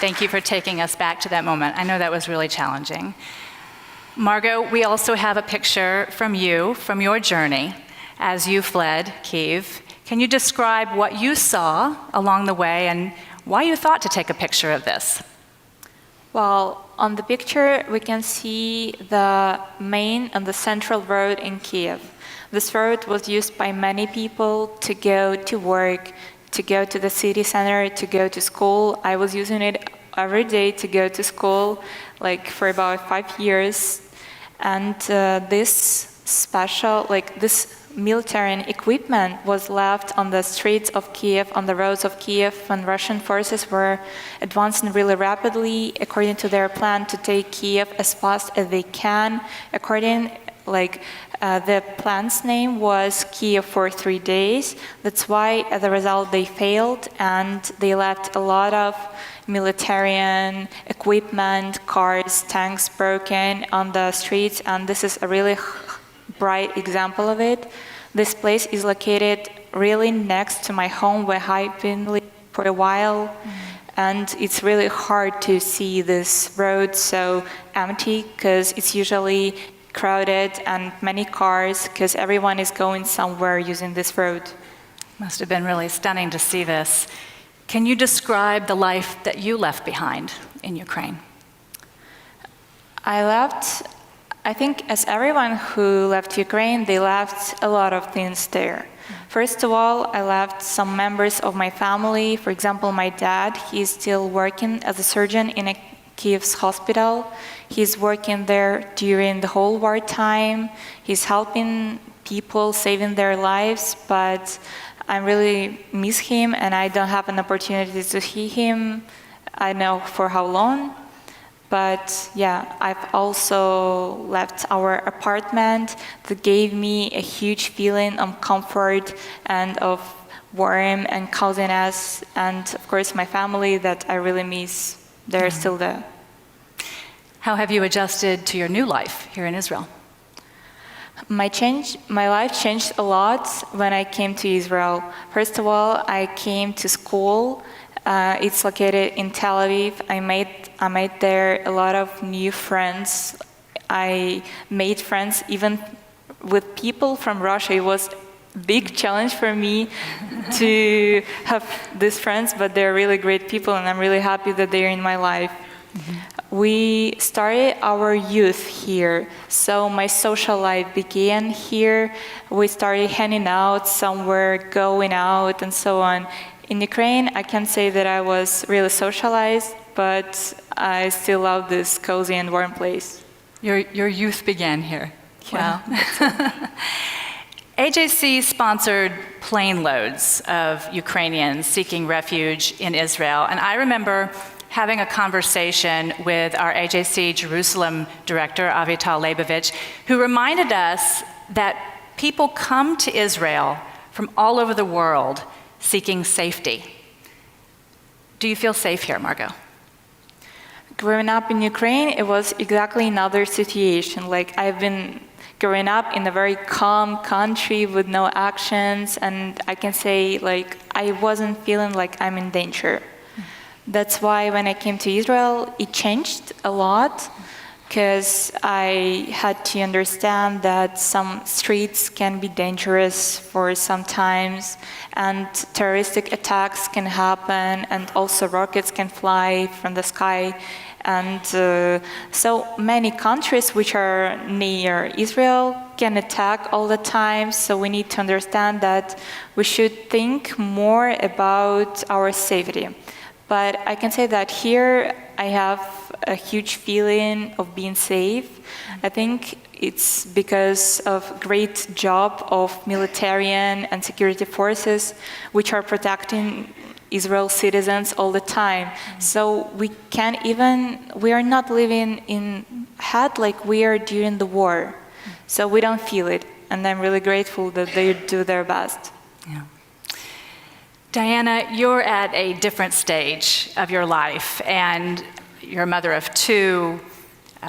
Thank you for taking us back to that moment. I know that was really challenging. Margot, we also have a picture from you, from your journey as you fled Kyiv. Can you describe what you saw along the way and why you thought to take a picture of this? Well, on the picture, we can see the main and the central road in Kyiv. This road was used by many people to go to work, to go to the city center, to go to school. I was using it every day to go to school, like for about 5 years. And this military equipment was left on the streets of Kyiv, on the roads of Kyiv, when Russian forces were advancing really rapidly, according to their plan to take Kyiv as fast as they can. The plan's name was Kyiv for 3 days. That's why, as a result, they failed, and they left a lot of military equipment, cars, tanks broken on the streets, and this is a really bright example of it. This place is located really next to my home, where I've been living for a while, and it's really hard to see this road so empty, because it's usually crowded and many cars, because everyone is going somewhere using this road. Must have been really stunning to see this. Can you describe the life that you left behind in Ukraine? I think as everyone who left Ukraine, they left a lot of things there. First of all, I left some members of my family. For example, my dad, he's still working as a surgeon in a Kyiv's hospital. He's working there during the whole wartime. He's helping people, saving their lives, but I really miss him, and I don't have an opportunity to see him. I know for how long. But yeah, I've also left our apartment that gave me a huge feeling of comfort and of warmth and coziness, and of course my family that I really miss. They're still there. How have you adjusted to your new life here in Israel? My life changed a lot when I came to Israel. First of all, I came to school. It's located in Tel Aviv. I made there a lot of new friends. I made friends even with people from Russia. It was a big challenge for me to have these friends, but they're really great people, and I'm really happy that they're in my life. We started our youth here, so my social life began here. We started hanging out somewhere, going out, and so on. In Ukraine, I can say that I was really socialized, but I still love this cozy and warm place. Your youth began here. Yeah. Wow. AJC sponsored plane loads of Ukrainians seeking refuge in Israel, and I remember having a conversation with our AJC Jerusalem director, Avital Leibovich, who reminded us that people come to Israel from all over the world seeking safety. Do you feel safe here, Margot? Growing up in Ukraine, it was exactly another situation. Like, I've been growing up in a very calm country with no actions, and I can say, like, I wasn't feeling like I'm in danger. That's why when I came to Israel, it changed a lot, because I had to understand that some streets can be dangerous for some times, and terroristic attacks can happen, and also rockets can fly from the sky. And so many countries which are near Israel can attack all the time, so we need to understand that we should think more about our safety. But I can say that here I have a huge feeling of being safe. I think it's because of great job of military and security forces which are protecting Israel citizens all the time. So we are not living in head like we are during the war. So we don't feel it. And I'm really grateful that they do their best. Yeah. Diana, you're at a different stage of your life, and you're a mother of two,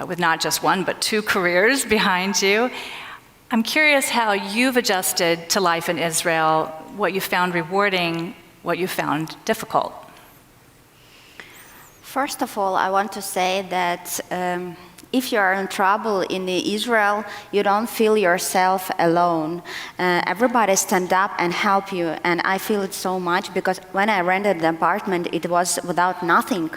with not just one, but two careers behind you. I'm curious how you've adjusted to life in Israel, what you found rewarding, what you found difficult. First of all, I want to say that if you are in trouble in Israel, you don't feel yourself alone. Everybody stand up and help you, and I feel it so much because when I rented the apartment, it was without nothing.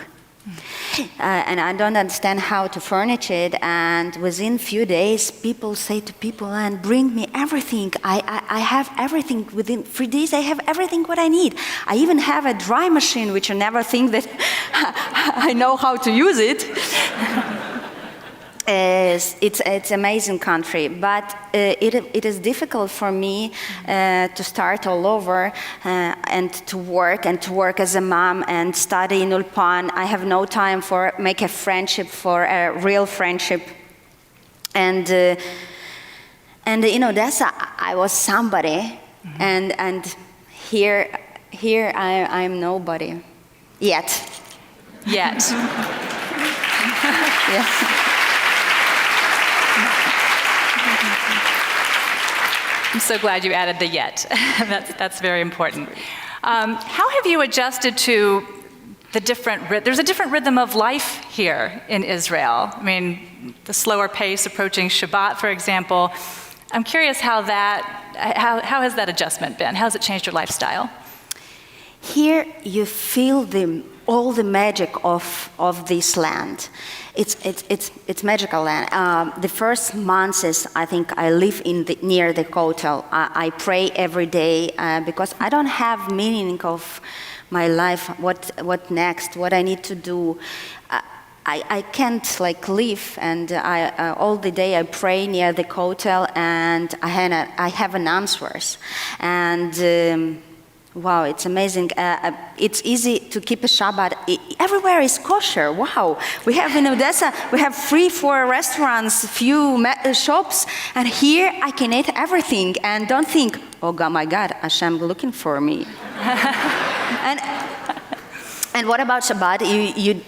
And I don't understand how to furnish it, and within few days, people say to people, and bring me everything. I have everything. Within 3 days, I have everything what I need. I even have a dry machine, which I never think that I know how to use it. It's amazing country, but it is difficult for me to start all over and to work as a mom and study in Ulpan. I have no time for make a friendship, for a real friendship, and in Odessa I was somebody, and here I'm nobody yet. Yet. Yes. I'm so glad you added the yet. That's very important. How have you adjusted to the there's a different rhythm of life here in Israel. I mean, the slower pace approaching Shabbat, for example. I'm curious how has that adjustment been? How has it changed your lifestyle? Here you feel all the magic of this land. It's magical land. The first months, I think I live near the hotel. I pray every day because I don't have meaning of my life. What next? What I need to do? I can't live, and all the day I pray near the hotel, and I have an answers. And wow, it's amazing. It's easy to keep a Shabbat. Everywhere is kosher. Wow. We have in Odessa, we have 3-4 restaurants, few shops, and here I can eat everything and don't think, oh God, my God, Hashem looking for me. And what about Shabbat?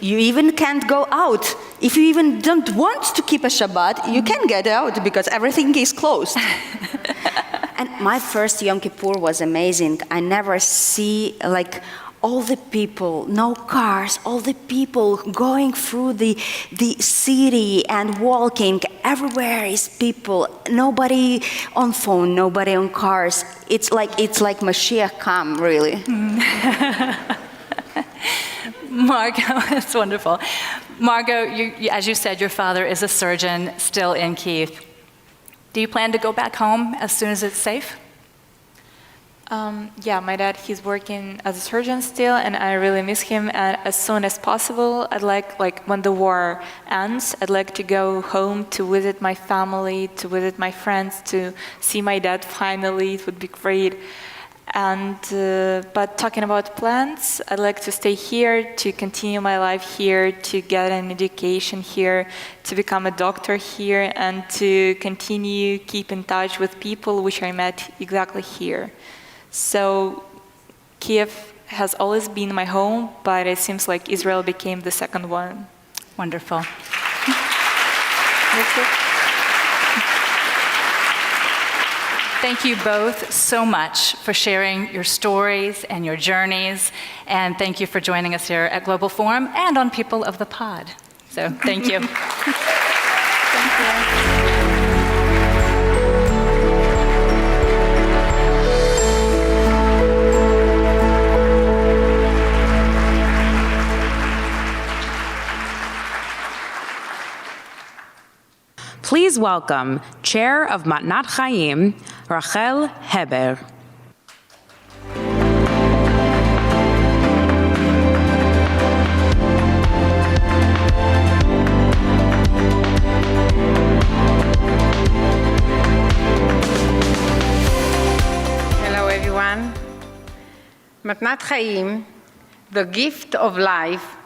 You even can't go out. If you even don't want to keep a Shabbat, you can get out because everything is closed. And my first Yom Kippur was amazing. I never see all the people, no cars, all the people going through the city and walking. Everywhere is people. Nobody on phone, nobody on cars. It's like Mashiach come, really. Margot, that's wonderful. Margot, as you said, your father is a surgeon still in Kyiv. Do you plan to go back home as soon as it's safe? Yeah, my dad, he's working as a surgeon still, and I really miss him. And as soon as possible, I'd like when the war ends, I'd like to go home to visit my family, to visit my friends, to see my dad finally. It would be great. And but talking about plans, I'd like to stay here, to continue my life here, to get an education here, to become a doctor here, and to continue keep in touch with people which I met exactly here. So Kiev has always been my home, but it seems like Israel became the second one. Wonderful. Thank you both so much for sharing your stories and your journeys, and thank you for joining us here at Global Forum and on People of the Pod. So thank you. Thank you. Please welcome Chair of Matnat Chaim, Rachel Heber. Hello everyone. Matnat Chaim, the gift of life,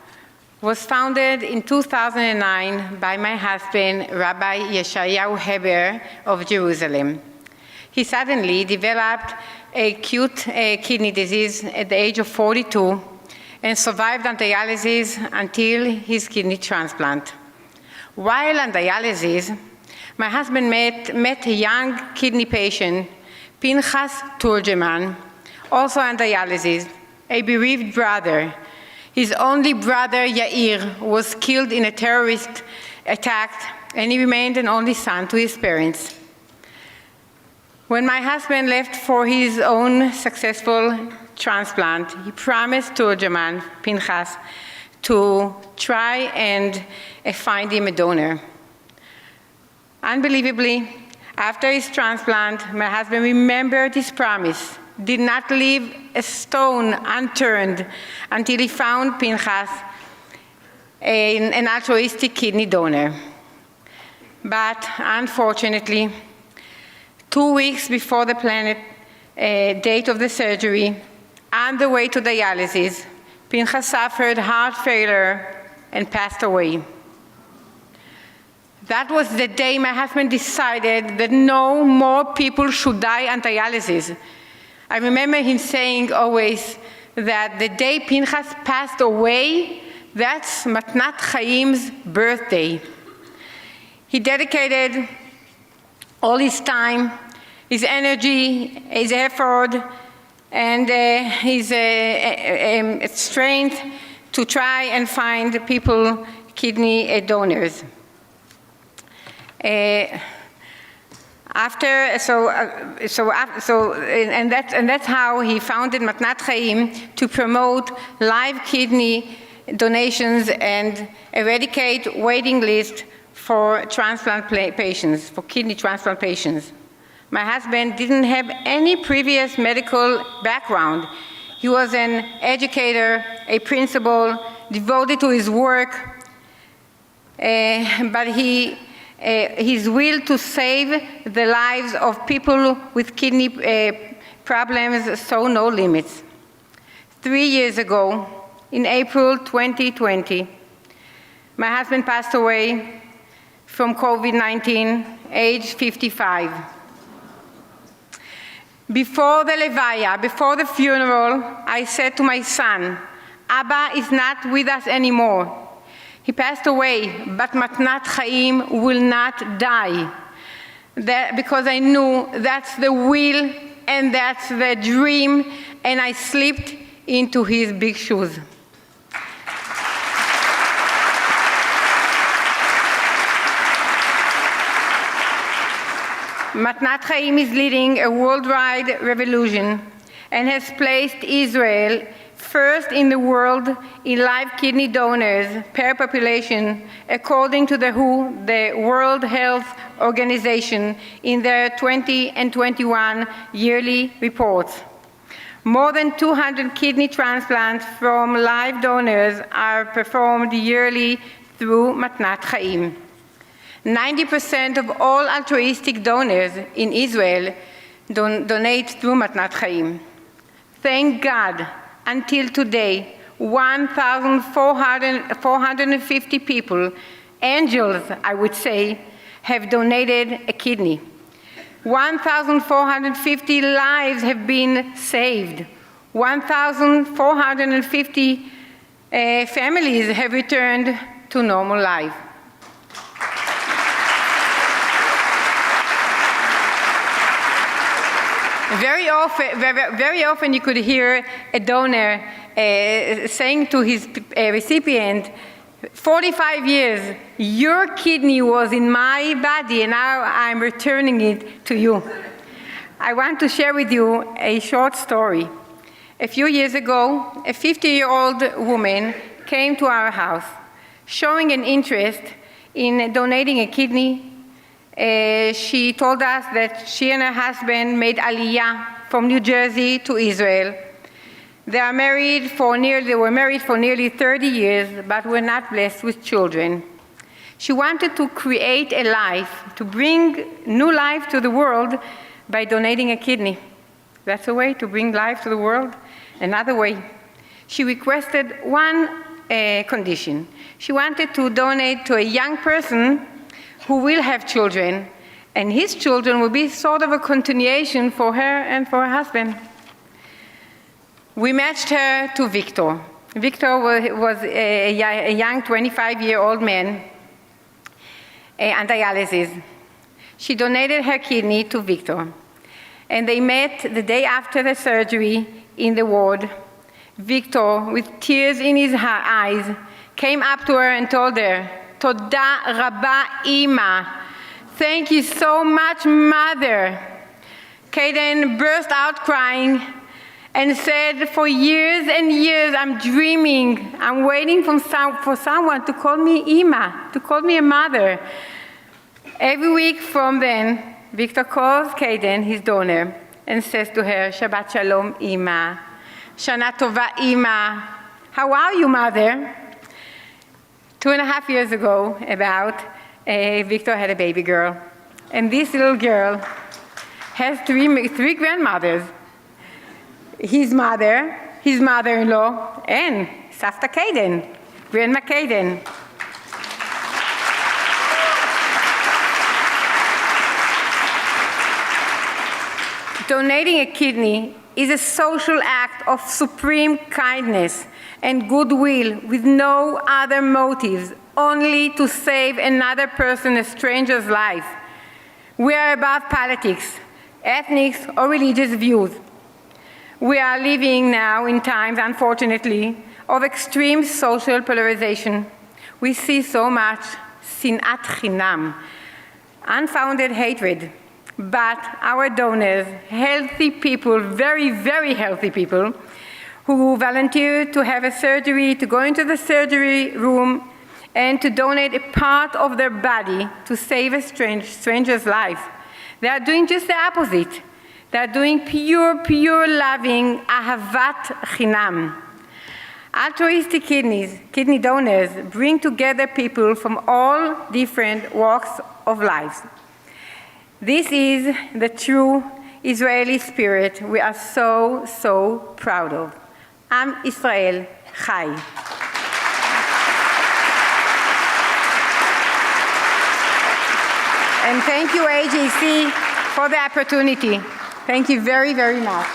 was founded in 2009 by my husband, Rabbi Yeshayahu Heber of Jerusalem. He suddenly developed acute kidney disease at the age of 42 and survived on dialysis until his kidney transplant. While on dialysis, my husband met a young kidney patient, Pinchas Turgeman, also on dialysis, a bereaved brother. His only brother, Yair, was killed in a terrorist attack, and he remained an only son to his parents. When my husband left for his own successful transplant, he promised Turgeman, Pinchas, to try and find him a donor. Unbelievably, after his transplant, my husband remembered his promise, did not leave a stone unturned until he found Pinchas, an altruistic kidney donor. But unfortunately, 2 weeks before the planned date of the surgery, on the way to dialysis, Pinchas suffered heart failure and passed away. That was the day my husband decided that no more people should die on dialysis. I remember him saying always that the day Pinchas passed away, that's Matnat Chaim's birthday. He dedicated all his time, his energy, his effort, and his strength to try and find people kidney donors. That's how he founded Matnat Chaim, to promote live kidney donations and eradicate waiting lists for transplant patients, for kidney transplant patients. My husband didn't have any previous medical background. He was an educator, a principal, devoted to his work, but his will to save the lives of people with kidney problems saw no limits. 3 years ago, in April 2020, my husband passed away from COVID-19, age 55. Before the levaya, before the funeral, I said to my son, Abba is not with us anymore. He passed away, but Matnat Chaim will not die. Because I knew that's the will and that's the dream, and I slipped into his big shoes. Matnat Chaim is leading a worldwide revolution and has placed Israel first in the world in live kidney donors per population, according to the WHO, the World Health Organization, in their 20 and 21 yearly reports. More than 200 kidney transplants from live donors are performed yearly through Matnat Chaim. 90% of all altruistic donors in Israel donate through Matnat Chaim. Thank God, until today, 1,450 people, angels, I would say, have donated a kidney. 1,450 lives have been saved. 1,450 families have returned to normal life. Very often you could hear a donor saying to his recipient, 45 years, your kidney was in my body and now I'm returning it to you. I want to share with you a short story. A few years ago, a 50-year-old woman came to our house showing an interest in donating a kidney. She told us that she and her husband made aliyah from New Jersey to Israel. They were married for nearly 30 years, but were not blessed with children. She wanted to create a life, to bring new life to the world by donating a kidney. That's a way to bring life to the world. Another way, she requested one condition. She wanted to donate to a young person who will have children And his children will be sort of a continuation for her and for her husband. We matched her to Victor. Victor was a young 25-year-old man on dialysis. She donated her kidney to Victor. And they met the day after the surgery in the ward. Victor, with tears in his eyes, came up to her and told her, "Toda rabba ima." Thank you so much, Mother. Kaden burst out crying and said, "For years and years, I'm dreaming. I'm waiting for someone to call me Ima, to call me a mother." Every week from then, Victor calls Kaden, his donor, and says to her, "Shabbat Shalom, Ima. Shana Tova, Ima. How are you, Mother?" 2.5 years ago, Victor had a baby girl. And this little girl has three grandmothers. His mother, his mother-in-law, and Safta Kaden, Grandma Kaden. Donating a kidney is a social act of supreme kindness and goodwill with no other motives, only to save another person, a stranger's life. We are above politics, ethnic or religious views. We are living now in times, unfortunately, of extreme social polarization. We see so much sinat chinam, unfounded hatred. But our donors, healthy people, very, very healthy people, who volunteer to have a surgery, to go into the surgery room, and to donate a part of their body to save a stranger's life. They are doing just the opposite. They are doing pure, loving ahavat chinam. Altruistic kidney donors bring together people from all different walks of life. This is the true Israeli spirit we are so, so proud of. Am Israel Chai. And thank you, AJC, for the opportunity. Thank you very, very much.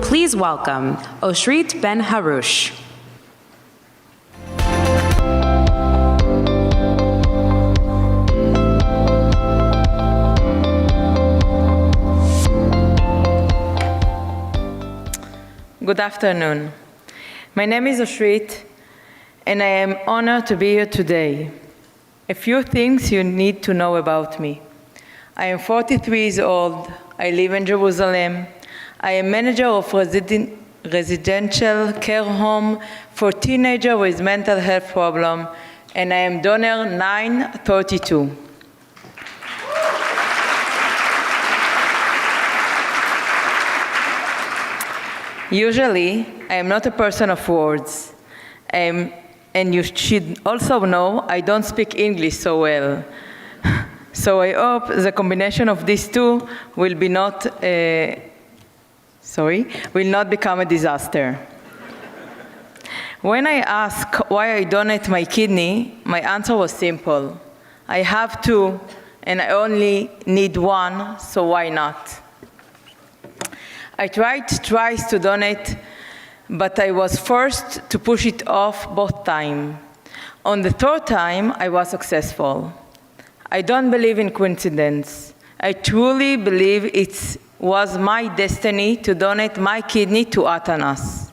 Please welcome Oshrit Ben Harush. Good afternoon. My name is Oshrit, and I am honored to be here today. A few things you need to know about me. I am 43 years old. I live in Jerusalem. I am manager of residential care home for teenagers with mental health problem, and I am donor 932. Usually, I am not a person of words, and you should also know I don't speak English so well. So I hope the combination of these two will not become a disaster. When I ask why I donate my kidney, my answer was simple. I have two, and I only need one, so why not? I tried twice to donate, but I was forced to push it off both times. On the third time, I was successful. I don't believe in coincidence. I truly believe it was my destiny to donate my kidney to Atanas.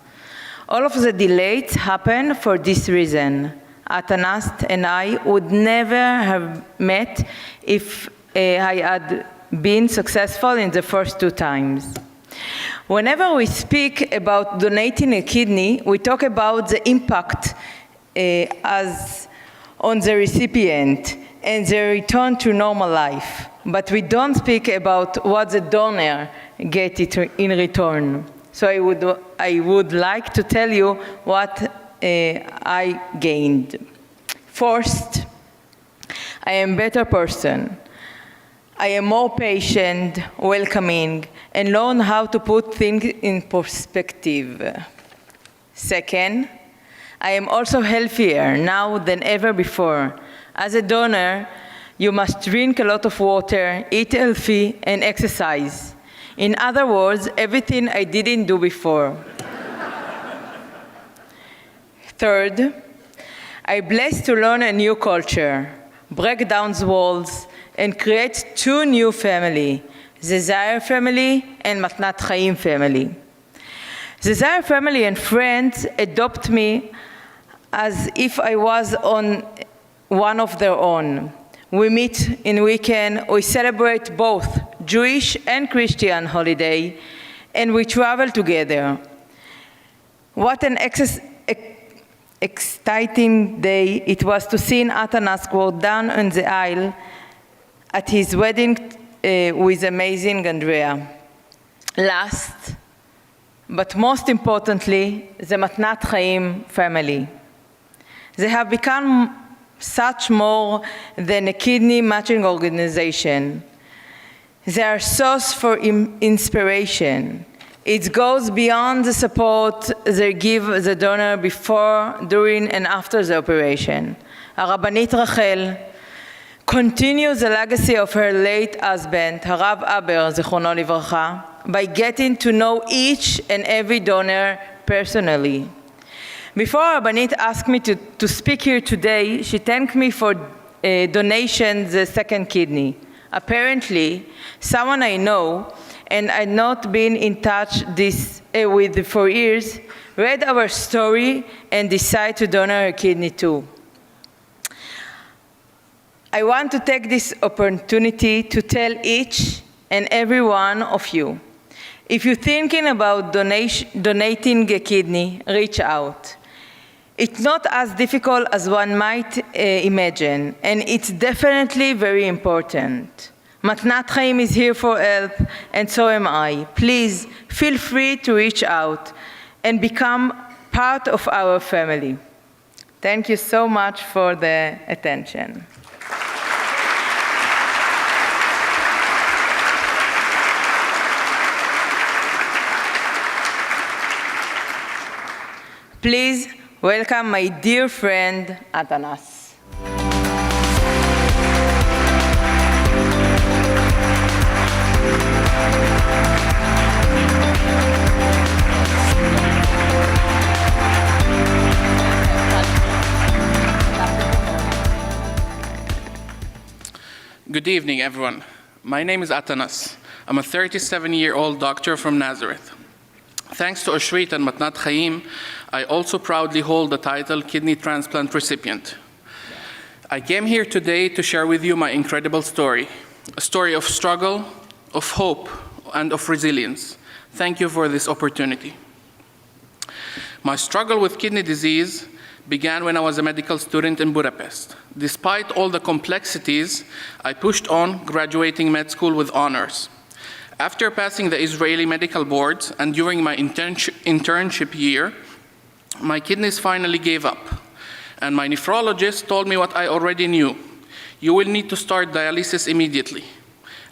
All of the delays happened for this reason. Atanas and I would never have met if I had been successful in the first two times. Whenever we speak about donating a kidney, we talk about the impact on the recipient and the return to normal life. But we don't speak about what the donor gets in return. So I would like to tell you what I gained. First, I am a better person. I am more patient, welcoming, and learn how to put things in perspective. Second, I am also healthier now than ever before. As a donor, you must drink a lot of water, eat healthy, and exercise. In other words, everything I didn't do before. Third, I'm blessed to learn a new culture, break down walls, and create two new families, the Zaire family and Matnat Chaim family. The Zaire family and friends adopt me as if I was on one of their own. We meet in weekend, we celebrate both Jewish and Christian holiday, and we travel together. What an exciting day it was to see Atanas go down on the aisle at his wedding with amazing Andrea. Last, but most importantly, the Matnat Chaim family. They have become such more than a kidney matching organization. They are a source for inspiration. It goes beyond the support they give the donor before, during, and after the operation. Rabbanit Rachel continues the legacy of her late husband, Harav Aber, Zichrono Livracha, by getting to know each and every donor personally. Before Rabbanit asked me to speak here today, she thanked me for donation the second kidney. Apparently, someone I know, and I'd not been in touch with for years, read our story and decided to donate her kidney too. I want to take this opportunity to tell each and every one of you, if you're thinking about donating a kidney, reach out. It's not as difficult as one might imagine, and it's definitely very important. Matnat Chaim is here for help, and so am I. Please feel free to reach out and become part of our family. Thank you so much for the attention. Please welcome my dear friend, Atanas. Good evening, everyone. My name is Atanas. I'm a 37-year-old doctor from Nazareth. Thanks to Oshrit and Matnat Chaim, I also proudly hold the title Kidney Transplant Recipient. I came here today to share with you my incredible story, a story of struggle, of hope, and of resilience. Thank you for this opportunity. My struggle with kidney disease began when I was a medical student in Budapest. Despite all the complexities, I pushed on, graduating med school with honors. After passing the Israeli medical boards and during my internship year, my kidneys finally gave up. And my nephrologist told me what I already knew. You will need to start dialysis immediately.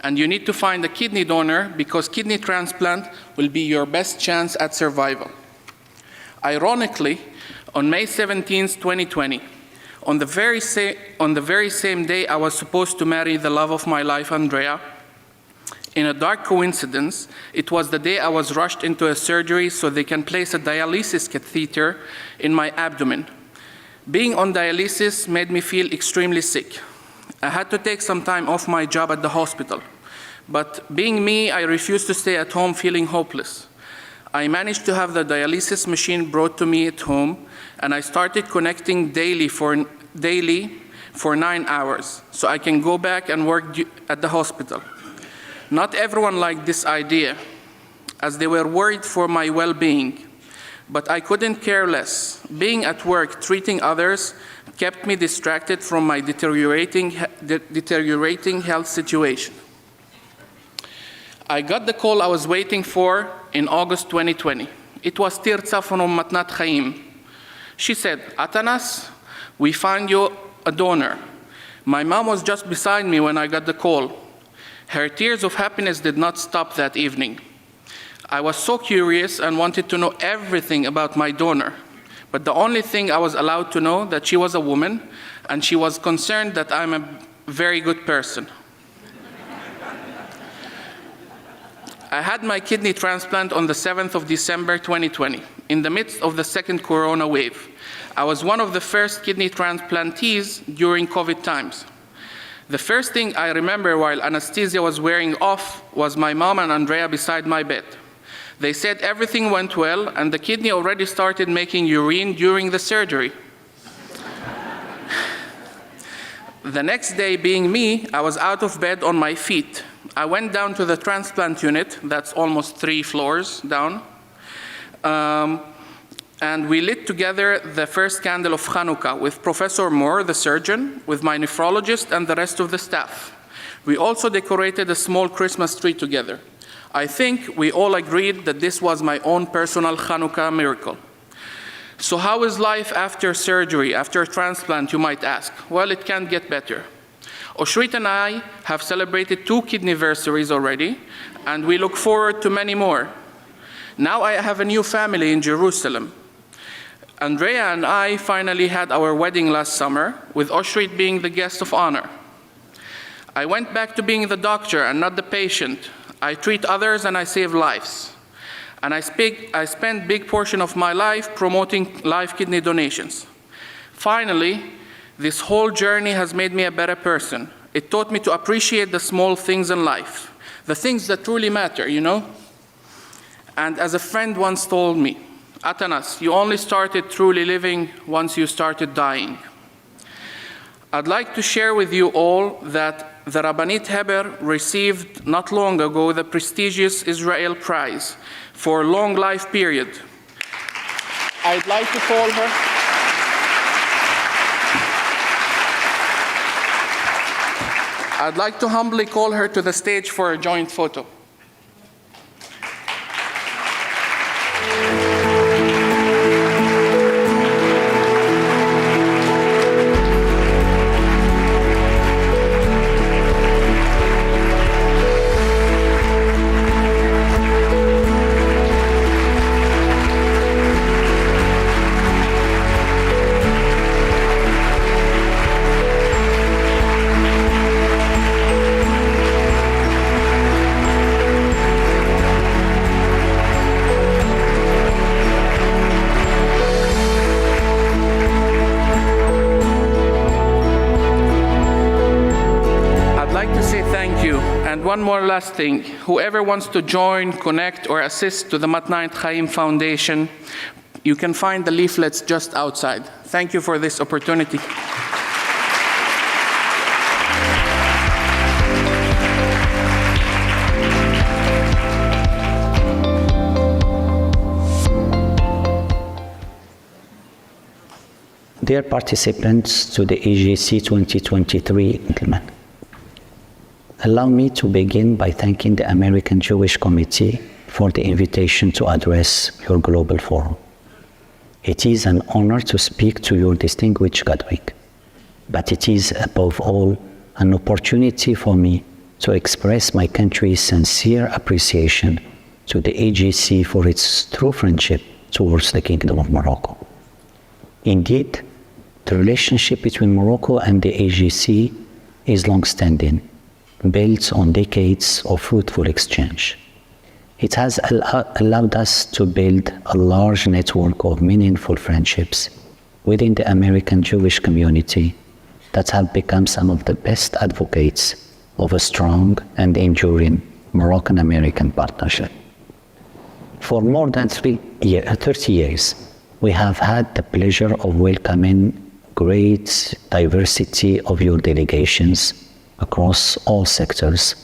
And you need to find a kidney donor because kidney transplant will be your best chance at survival. Ironically, on May 17, 2020, on the very same day I was supposed to marry the love of my life, Andrea, in a dark coincidence, it was the day I was rushed into a surgery so they can place a dialysis catheter in my abdomen. Being on dialysis made me feel extremely sick. I had to take some time off my job at the hospital. But being me, I refused to stay at home feeling hopeless. I managed to have the dialysis machine brought to me at home, and I started connecting daily for 9 hours so I can go back and work at the hospital. Not everyone liked this idea, as they were worried for my well-being, but I couldn't care less. Being at work, treating others, kept me distracted from my deteriorating health situation. I got the call I was waiting for in August 2020. It was Tirza from Matnat Chaim. She said, Atanas, we found you a donor. My mom was just beside me when I got the call. Her tears of happiness did not stop that evening. I was so curious and wanted to know everything about my donor, but the only thing I was allowed to know that she was a woman and she was concerned that I'm a very good person. I had my kidney transplant on the 7th of December 2020, in the midst of the second corona wave. I was one of the first kidney transplantees during COVID times. The first thing I remember while anesthesia was wearing off was my mom and Andrea beside my bed. They said everything went well and the kidney already started making urine during the surgery. The next day, being me, I was out of bed on my feet. I went down to the transplant unit, that's almost 3 floors down, and we lit together the first candle of Hanukkah with Professor Moore, the surgeon, with my nephrologist and the rest of the staff. We also decorated a small Christmas tree together. I think we all agreed that this was my own personal Hanukkah miracle. So how is life after surgery, after transplant, you might ask? Well, it can't get better. Oshrit and I have celebrated 2 kidneyversaries already, and we look forward to many more. Now I have a new family in Jerusalem. Andrea and I finally had our wedding last summer, with Oshrit being the guest of honor. I went back to being the doctor and not the patient. I treat others and I save lives. And I spent big portion of my life promoting live kidney donations. Finally, this whole journey has made me a better person. It taught me to appreciate the small things in life, the things that truly matter, you know? And as a friend once told me, Atanas, you only started truly living once you started dying. I'd like to share with you all that the Rabbanit Heber received not long ago the prestigious Israel Prize for a long life period. I'd like to call her. I'd like to humbly call her to the stage for a joint photo. One more last thing. Whoever wants to join, connect, or assist to the Matnait Chaim Foundation, you can find the leaflets just outside. Thank you for this opportunity. Dear participants to the AJC 2023 implement. Allow me to begin by thanking the American Jewish Committee for the invitation to address your global forum. It is an honor to speak to your distinguished gathering, but it is above all an opportunity for me to express my country's sincere appreciation to the AJC for its true friendship towards the Kingdom of Morocco. Indeed, the relationship between Morocco and the AJC is long-standing, built on decades of fruitful exchange. It has allowed us to build a large network of meaningful friendships within the American Jewish community that have become some of the best advocates of a strong and enduring Moroccan-American partnership. For more than 30 years, we have had the pleasure of welcoming great diversity of your delegations across all sectors,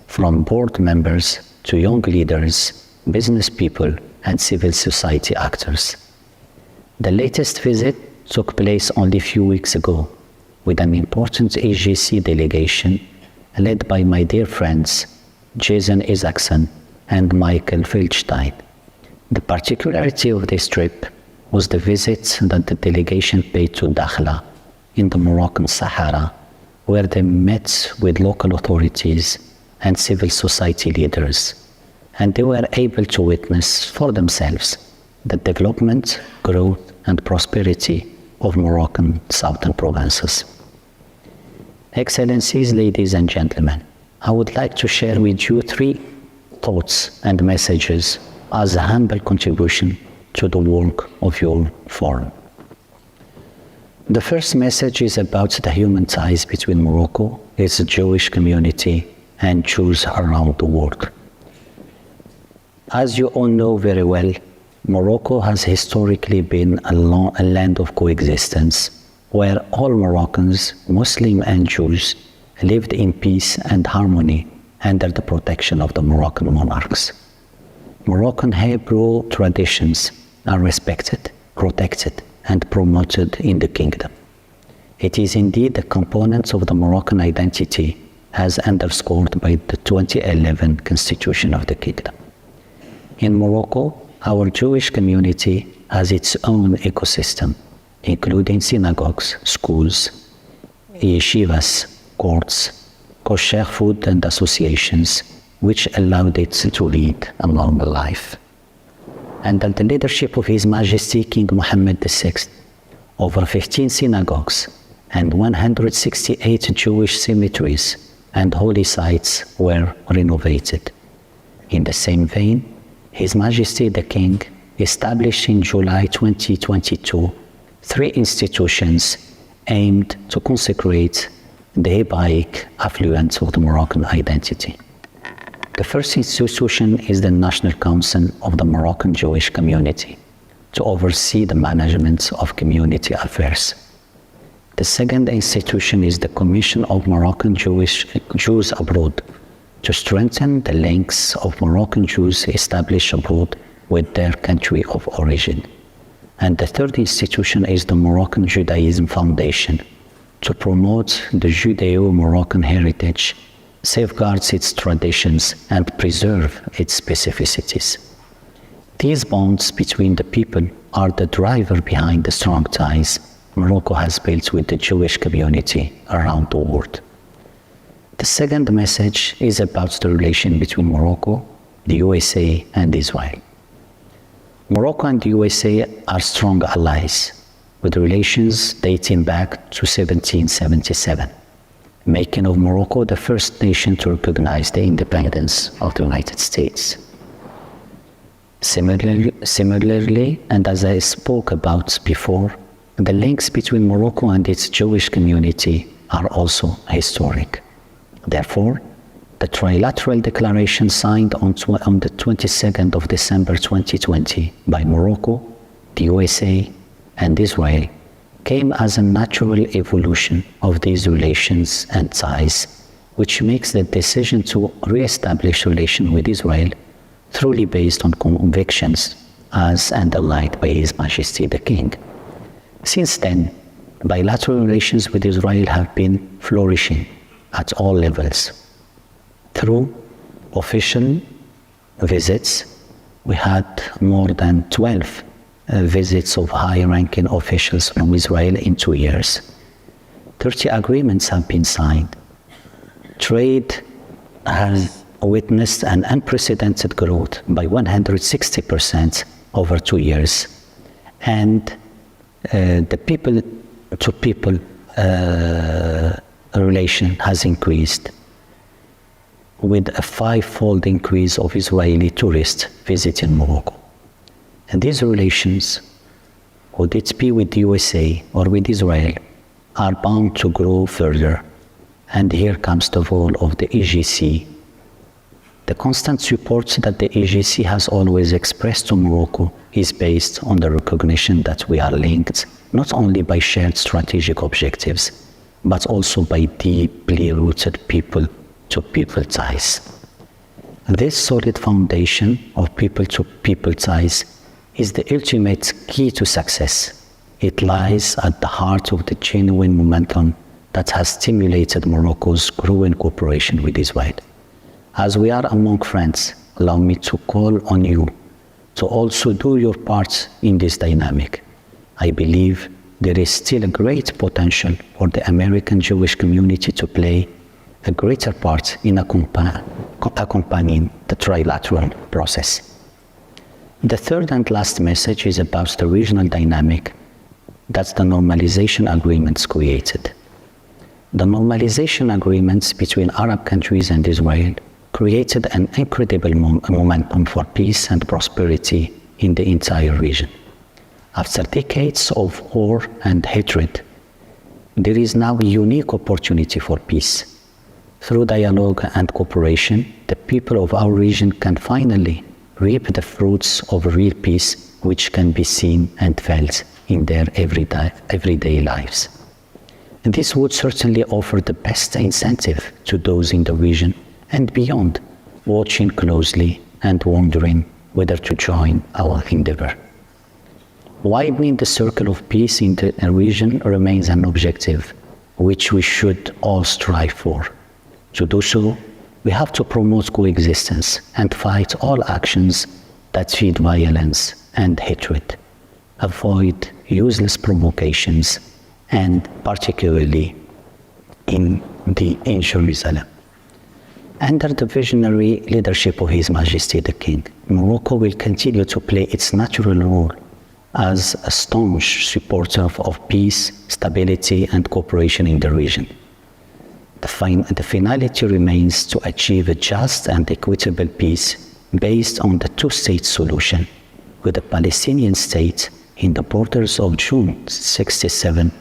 from board members to young leaders, business people, and civil society actors. The latest visit took place only a few weeks ago with an important AJC delegation led by my dear friends Jason Isaacson and Michael Feldstein. The particularity of this trip was the visit that the delegation paid to Dakhla in the Moroccan Sahara, where they met with local authorities and civil society leaders, and they were able to witness for themselves the development, growth, and prosperity of Moroccan southern provinces. Excellencies, ladies and gentlemen, I would like to share with you 3 thoughts and messages as a humble contribution to the work of your forum. The first message is about the human ties between Morocco, its Jewish community, and Jews around the world. As you all know very well, Morocco has historically been a land of coexistence, where all Moroccans, Muslim and Jews, lived in peace and harmony under the protection of the Moroccan monarchs. Moroccan Hebrew traditions are respected, protected, and promoted in the kingdom. It is indeed a component of the Moroccan identity, as underscored by the 2011 Constitution of the Kingdom. In Morocco, our Jewish community has its own ecosystem, including synagogues, schools, yeshivas, courts, kosher food and associations, which allowed it to lead a normal life. Under the leadership of His Majesty King Mohammed VI, over 15 synagogues and 168 Jewish cemeteries and holy sites were renovated. In the same vein, His Majesty the King established in July 2022 3 institutions aimed to consecrate the Hebraic affluence of the Moroccan identity. The first institution is the National Council of the Moroccan Jewish Community, to oversee the management of community affairs. The second institution is the Commission of Moroccan Jews Abroad, to strengthen the links of Moroccan Jews established abroad with their country of origin. And the third institution is the Moroccan Judaism Foundation, to promote the Judeo-Moroccan heritage, safeguards its traditions, and preserve its specificities. These bonds between the people are the driver behind the strong ties Morocco has built with the Jewish community around the world. The second message is about the relation between Morocco, the USA, and Israel. Morocco and the USA are strong allies, with relations dating back to 1777, making of Morocco the first nation to recognize the independence of the United States. Similarly, and as I spoke about before, the links between Morocco and its Jewish community are also historic. Therefore, the trilateral declaration signed on the 22nd of December 2020 by Morocco, the USA, and Israel came as a natural evolution of these relations and ties, which makes the decision to re-establish relations with Israel truly based on convictions as underlined by His Majesty the King. Since then, bilateral relations with Israel have been flourishing at all levels. Through official visits, we had more than 12 visits of high-ranking officials from Israel in 2 years. 30 agreements have been signed. Trade has witnessed an unprecedented growth by 160% over 2 years. And the people-to-people relation has increased, with a 5-fold increase of Israeli tourists visiting Morocco. And these relations, would it be with the USA or with Israel, are bound to grow further. And here comes the role of the AJC. The constant support that the AJC has always expressed to Morocco is based on the recognition that we are linked not only by shared strategic objectives, but also by deeply rooted people-to-people ties. This solid foundation of people-to-people ties is the ultimate key to success. It lies at the heart of the genuine momentum that has stimulated Morocco's growing cooperation with Israel. As we are among friends, allow me to call on you to also do your part in this dynamic. I believe there is still a great potential for the American Jewish community to play a greater part in accompanying the trilateral process. The third and last message is about the regional dynamic that the normalization agreements created. The normalization agreements between Arab countries and Israel created an incredible momentum for peace and prosperity in the entire region. After decades of war and hatred, there is now a unique opportunity for peace. Through dialogue and cooperation, the people of our region can finally reap the fruits of real peace, which can be seen and felt in their everyday lives. And this would certainly offer the best incentive to those in the region and beyond, watching closely and wondering whether to join our endeavor. Widening the circle of peace in the region remains an objective which we should all strive for. To do so, we have to promote coexistence and fight all actions that feed violence and hatred, avoid useless provocations, and particularly in Jerusalem. Under the visionary leadership of His Majesty the King, Morocco will continue to play its natural role as a staunch supporter of peace, stability, and cooperation in the region. The finality remains to achieve a just and equitable peace based on the two-state solution, with the Palestinian state in the borders of June 1967,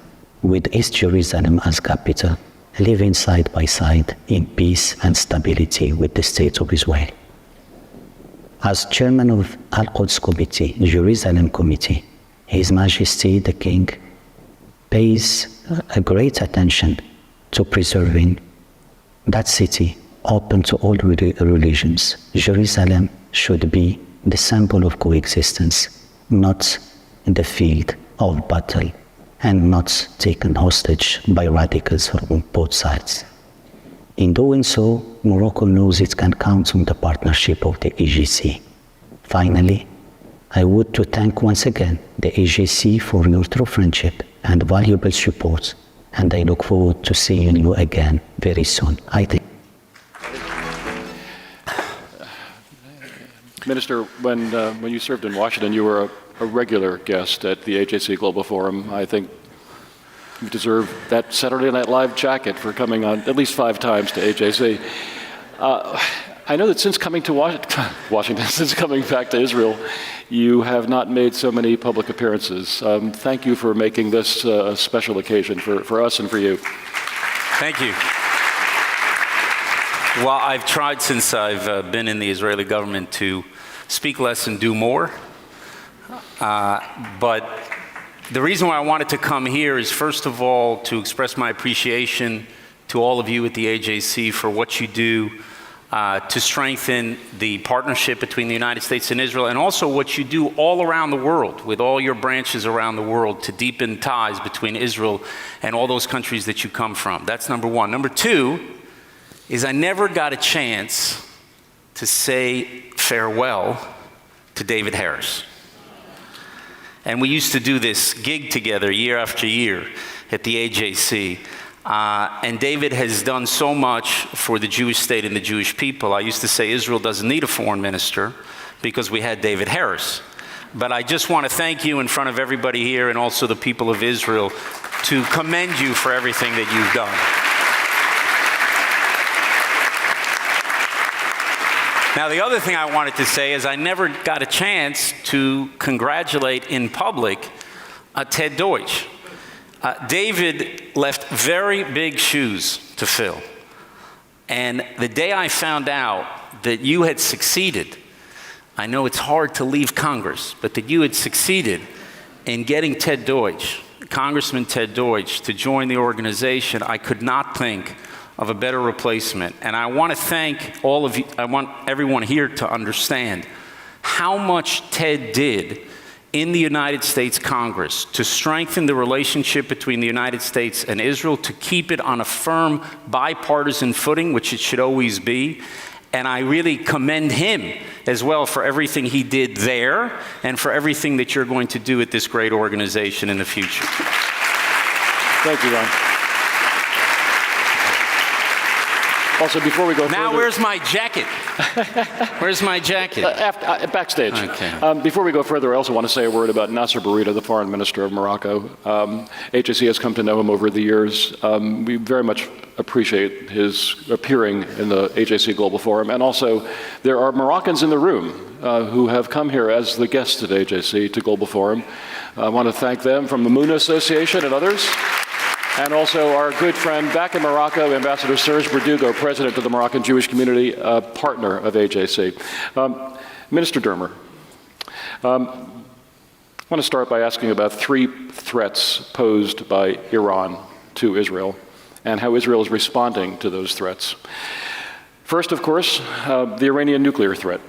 with East Jerusalem as capital, living side by side in peace and stability with the State of Israel. As chairman of Al-Quds Committee, Jerusalem Committee, His Majesty the King pays a great attention to preserving that city open to all religions. Jerusalem should be the symbol of coexistence, not the field of battle, and not taken hostage by radicals from both sides. In doing so, Morocco knows it can count on the partnership of the AJC. Finally, I would to thank once again the AJC for your true friendship and valuable support, and I look forward to seeing you again very soon. Minister, when you served in Washington, you were a regular guest at the AJC Global Forum. I think you deserve that Saturday Night Live jacket for coming on at least 5 times to AJC. I know that since coming to Washington, since coming back to Israel, you have not made so many public appearances. Thank you for making this a special occasion for us and for you. Thank you. Well, I've tried since I've been in the Israeli government to speak less and do more. But the reason why I wanted to come here is, first of all, to express my appreciation to all of you at the AJC for what you do to strengthen the partnership between the United States and Israel, and also what you do all around the world, with all your branches around the world, to deepen ties between Israel and all those countries that you come from. That's number one. Number two is I never got a chance to say farewell to David Harris. And we used to do this gig together year after year at the AJC. And David has done so much for the Jewish state and the Jewish people. I used to say Israel doesn't need a foreign minister because we had David Harris. But I just want to thank you in front of everybody here and also the people of Israel to commend you for everything that you've done. Now, the other thing I wanted to say is I never got a chance to congratulate in public Ted Deutsch. David left very big shoes to fill. And the day I found out that you had succeeded, I know it's hard to leave Congress, but that you had succeeded in getting Ted Deutsch, Congressman Ted Deutsch, to join the organization, I could not think of a better replacement. And I want to thank all of you, I want everyone here to understand how much Ted did in the United States Congress to strengthen the relationship between the United States and Israel, to keep it on a firm bipartisan footing, which it should always be. And I really commend him as well for everything he did there and for everything that you're going to do at this great organization in the future. Thank you, Ron. Also, before we go now, further, where's my jacket? Where's my jacket? Backstage. Okay. Before we go further, I also want to say a word about Nasser Bourita, the foreign minister of Morocco. AJC has come to know him over the years. We very much appreciate his appearing in the AJC Global Forum. And also, there are Moroccans in the room who have come here as the guests at AJC to Global Forum. I want to thank them from the Mouna Association and others. And also our good friend back in Morocco, Ambassador Serge Berdugo, president of the Moroccan Jewish community, partner of AJC. Minister Dermer, I want to start by asking about 3 threats posed by Iran to Israel and how Israel is responding to those threats. First, of course, the Iranian nuclear threat.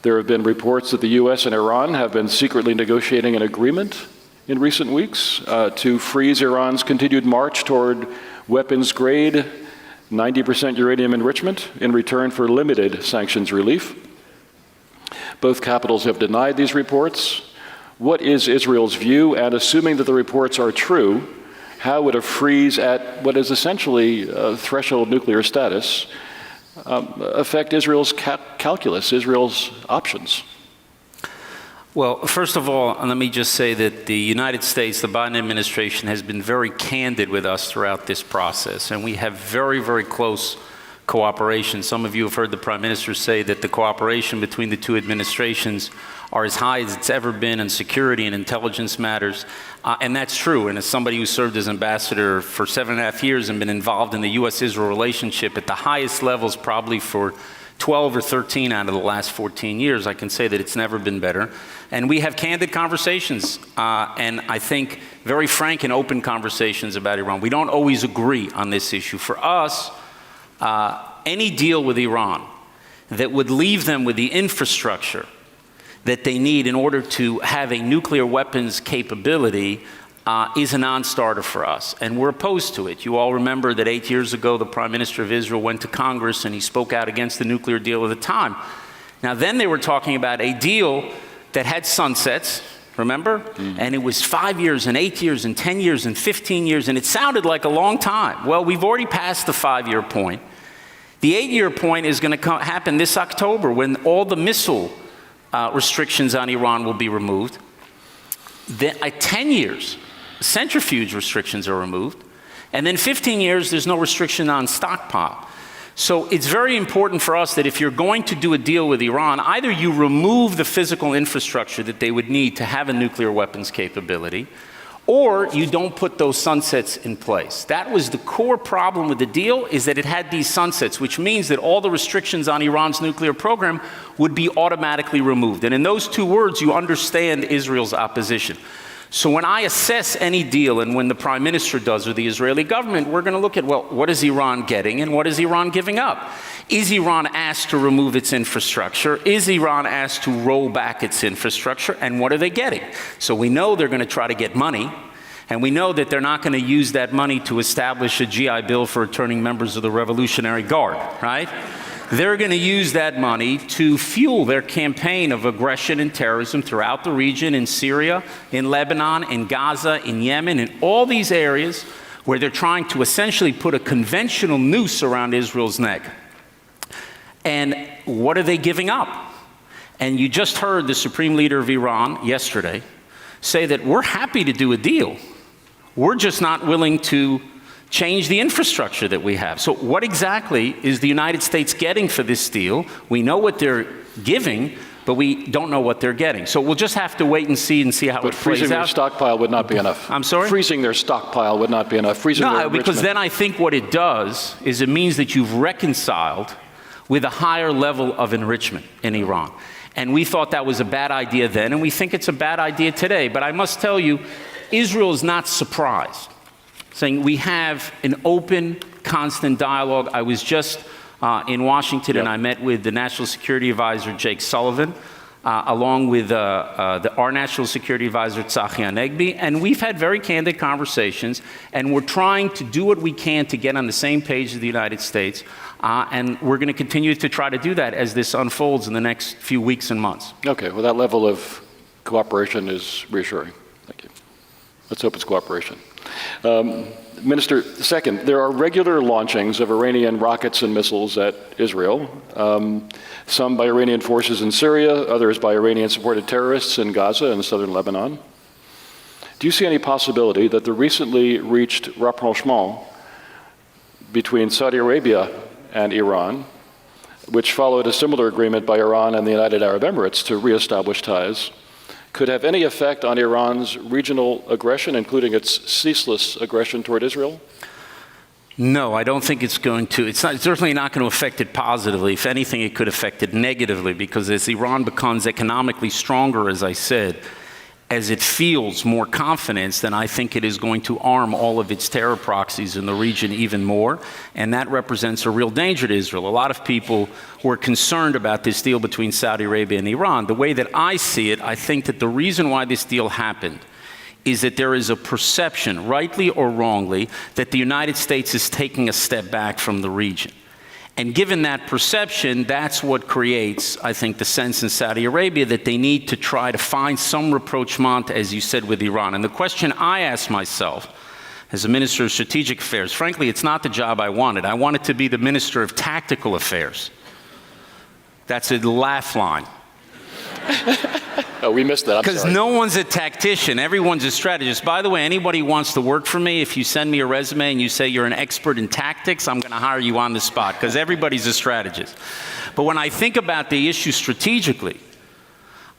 There have been reports that the US and Iran have been secretly negotiating an agreement in recent weeks to freeze Iran's continued march toward weapons-grade 90% uranium enrichment in return for limited sanctions relief. Both capitals have denied these reports. What is Israel's view? And assuming that the reports are true, how would a freeze at what is essentially threshold nuclear status affect Israel's calculus, Israel's options? Well, first of all, let me just say that the United States, the Biden administration, has been very candid with us throughout this process, and we have very, very close cooperation. Some of you have heard the Prime Minister say that the cooperation between the two administrations are as high as it's ever been in security and intelligence matters, and that's true. And as somebody who served as ambassador for 7.5 years and been involved in the U.S.-Israel relationship at the highest levels probably for 12 or 13 out of the last 14 years, I can say that it's never been better. And we have candid conversations, and I think very frank and open conversations about Iran. We don't always agree on this issue. For us, any deal with Iran that would leave them with the infrastructure that they need in order to have a nuclear weapons capability is a non-starter for us, and we're opposed to it. You all remember that 8 years ago, the Prime Minister of Israel went to Congress and he spoke out against the nuclear deal at the time. Now, then they were talking about a deal that had sunsets, remember? And it was 5 years and 8 years and 10 years and 15 years, and it sounded like a long time. Well, we've already passed the 5-year point. The 8-year point is going to happen this October when all the missile restrictions on Iran will be removed. Then, 10 years, centrifuge restrictions are removed. And then 15 years, there's no restriction on stockpile. So it's very important for us that if you're going to do a deal with Iran, either you remove the physical infrastructure that they would need to have a nuclear weapons capability, or you don't put those sunsets in place. That was the core problem with the deal, is that it had these sunsets, which means that all the restrictions on Iran's nuclear program would be automatically removed. And in those 2 words, you understand Israel's opposition. So when I assess any deal, and when the Prime Minister does, or the Israeli government, we're going to look at, well, what is Iran getting and what is Iran giving up? Is Iran asked to remove its infrastructure? Is Iran asked to roll back its infrastructure? And what are they getting? So we know they're going to try to get money, and we know that they're not going to use that money to establish a GI Bill for returning members of the Revolutionary Guard, right? They're going to use that money to fuel their campaign of aggression and terrorism throughout the region, in Syria, in Lebanon, in Gaza, in Yemen, in all these areas where they're trying to essentially put a conventional noose around Israel's neck. And what are they giving up? And you just heard the Supreme Leader of Iran yesterday say that we're happy to do a deal. We're just not willing to change the infrastructure that we have. So what exactly is the United States getting for this deal? We know what they're giving, but we don't know what they're getting. So we'll just have to wait and see how it plays out. But freezing their stockpile would not be enough. I'm sorry? Freezing their stockpile would not be enough. No, because then I think what it does is it means that you've reconciled with a higher level of enrichment in Iran. And we thought that was a bad idea then, and we think it's a bad idea today. But I must tell you, Israel is not surprised, saying we have an open, constant dialogue. I was just in Washington, and I met with the National Security Advisor, Jake Sullivan, along with our National Security Advisor, Tzachi Hanegbi, and we've had very candid conversations, and we're trying to do what we can to get on the same page as the United States, and we're going to continue to try to do that as this unfolds in the next few weeks and months. Okay, well, that level of cooperation is reassuring. Thank you. Let's hope it's cooperation. Minister, second, there are regular launchings of Iranian rockets and missiles at Israel, some by Iranian forces in Syria, others by Iranian-supported terrorists in Gaza and southern Lebanon. Do you see any possibility that the recently reached rapprochement between Saudi Arabia and Iran, which followed a similar agreement by Iran and the United Arab Emirates to reestablish ties, could have any effect on Iran's regional aggression, including its ceaseless aggression toward Israel? No, I don't think it's going to. It's certainly not going to affect it positively. If anything, it could affect it negatively, because as Iran becomes economically stronger, as I said, as it feels more confidence, then I think it is going to arm all of its terror proxies in the region even more, and that represents a real danger to Israel. A lot of people were concerned about this deal between Saudi Arabia and Iran. The way that I see it, I think that the reason why this deal happened is that there is a perception, rightly or wrongly, that the United States is taking a step back from the region. And given that perception, that's what creates, I think, the sense in Saudi Arabia that they need to try to find some rapprochement, as you said, with Iran. And the question I ask myself, as a Minister of Strategic Affairs, frankly, it's not the job I wanted. I wanted to be the Minister of Tactical Affairs. That's a laugh line. Oh, we missed that. Because no one's a tactician. Everyone's a strategist. By the way, anybody who wants to work for me, if you send me a resume and you say you're an expert in tactics, I'm going to hire you on the spot, because everybody's a strategist. But when I think about the issue strategically,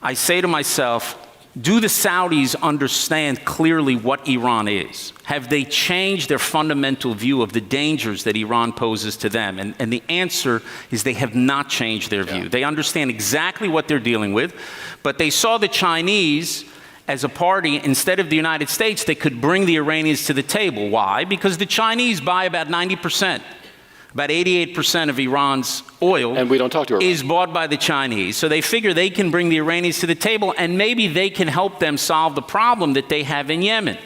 I say to myself, do the Saudis understand clearly what Iran is? Have they changed their fundamental view of the dangers that Iran poses to them? And the answer is they have not changed their view. They understand exactly what they're dealing with, but they saw the Chinese as a party. Instead of the United States, they could bring the Iranians to the table. Why? Because the Chinese buy about 90%. About 88% of Iran's oil and we don't talk to Iran. Is bought by the Chinese. So they figure they can bring the Iranians to the table, and maybe they can help them solve the problem that they have in Yemen.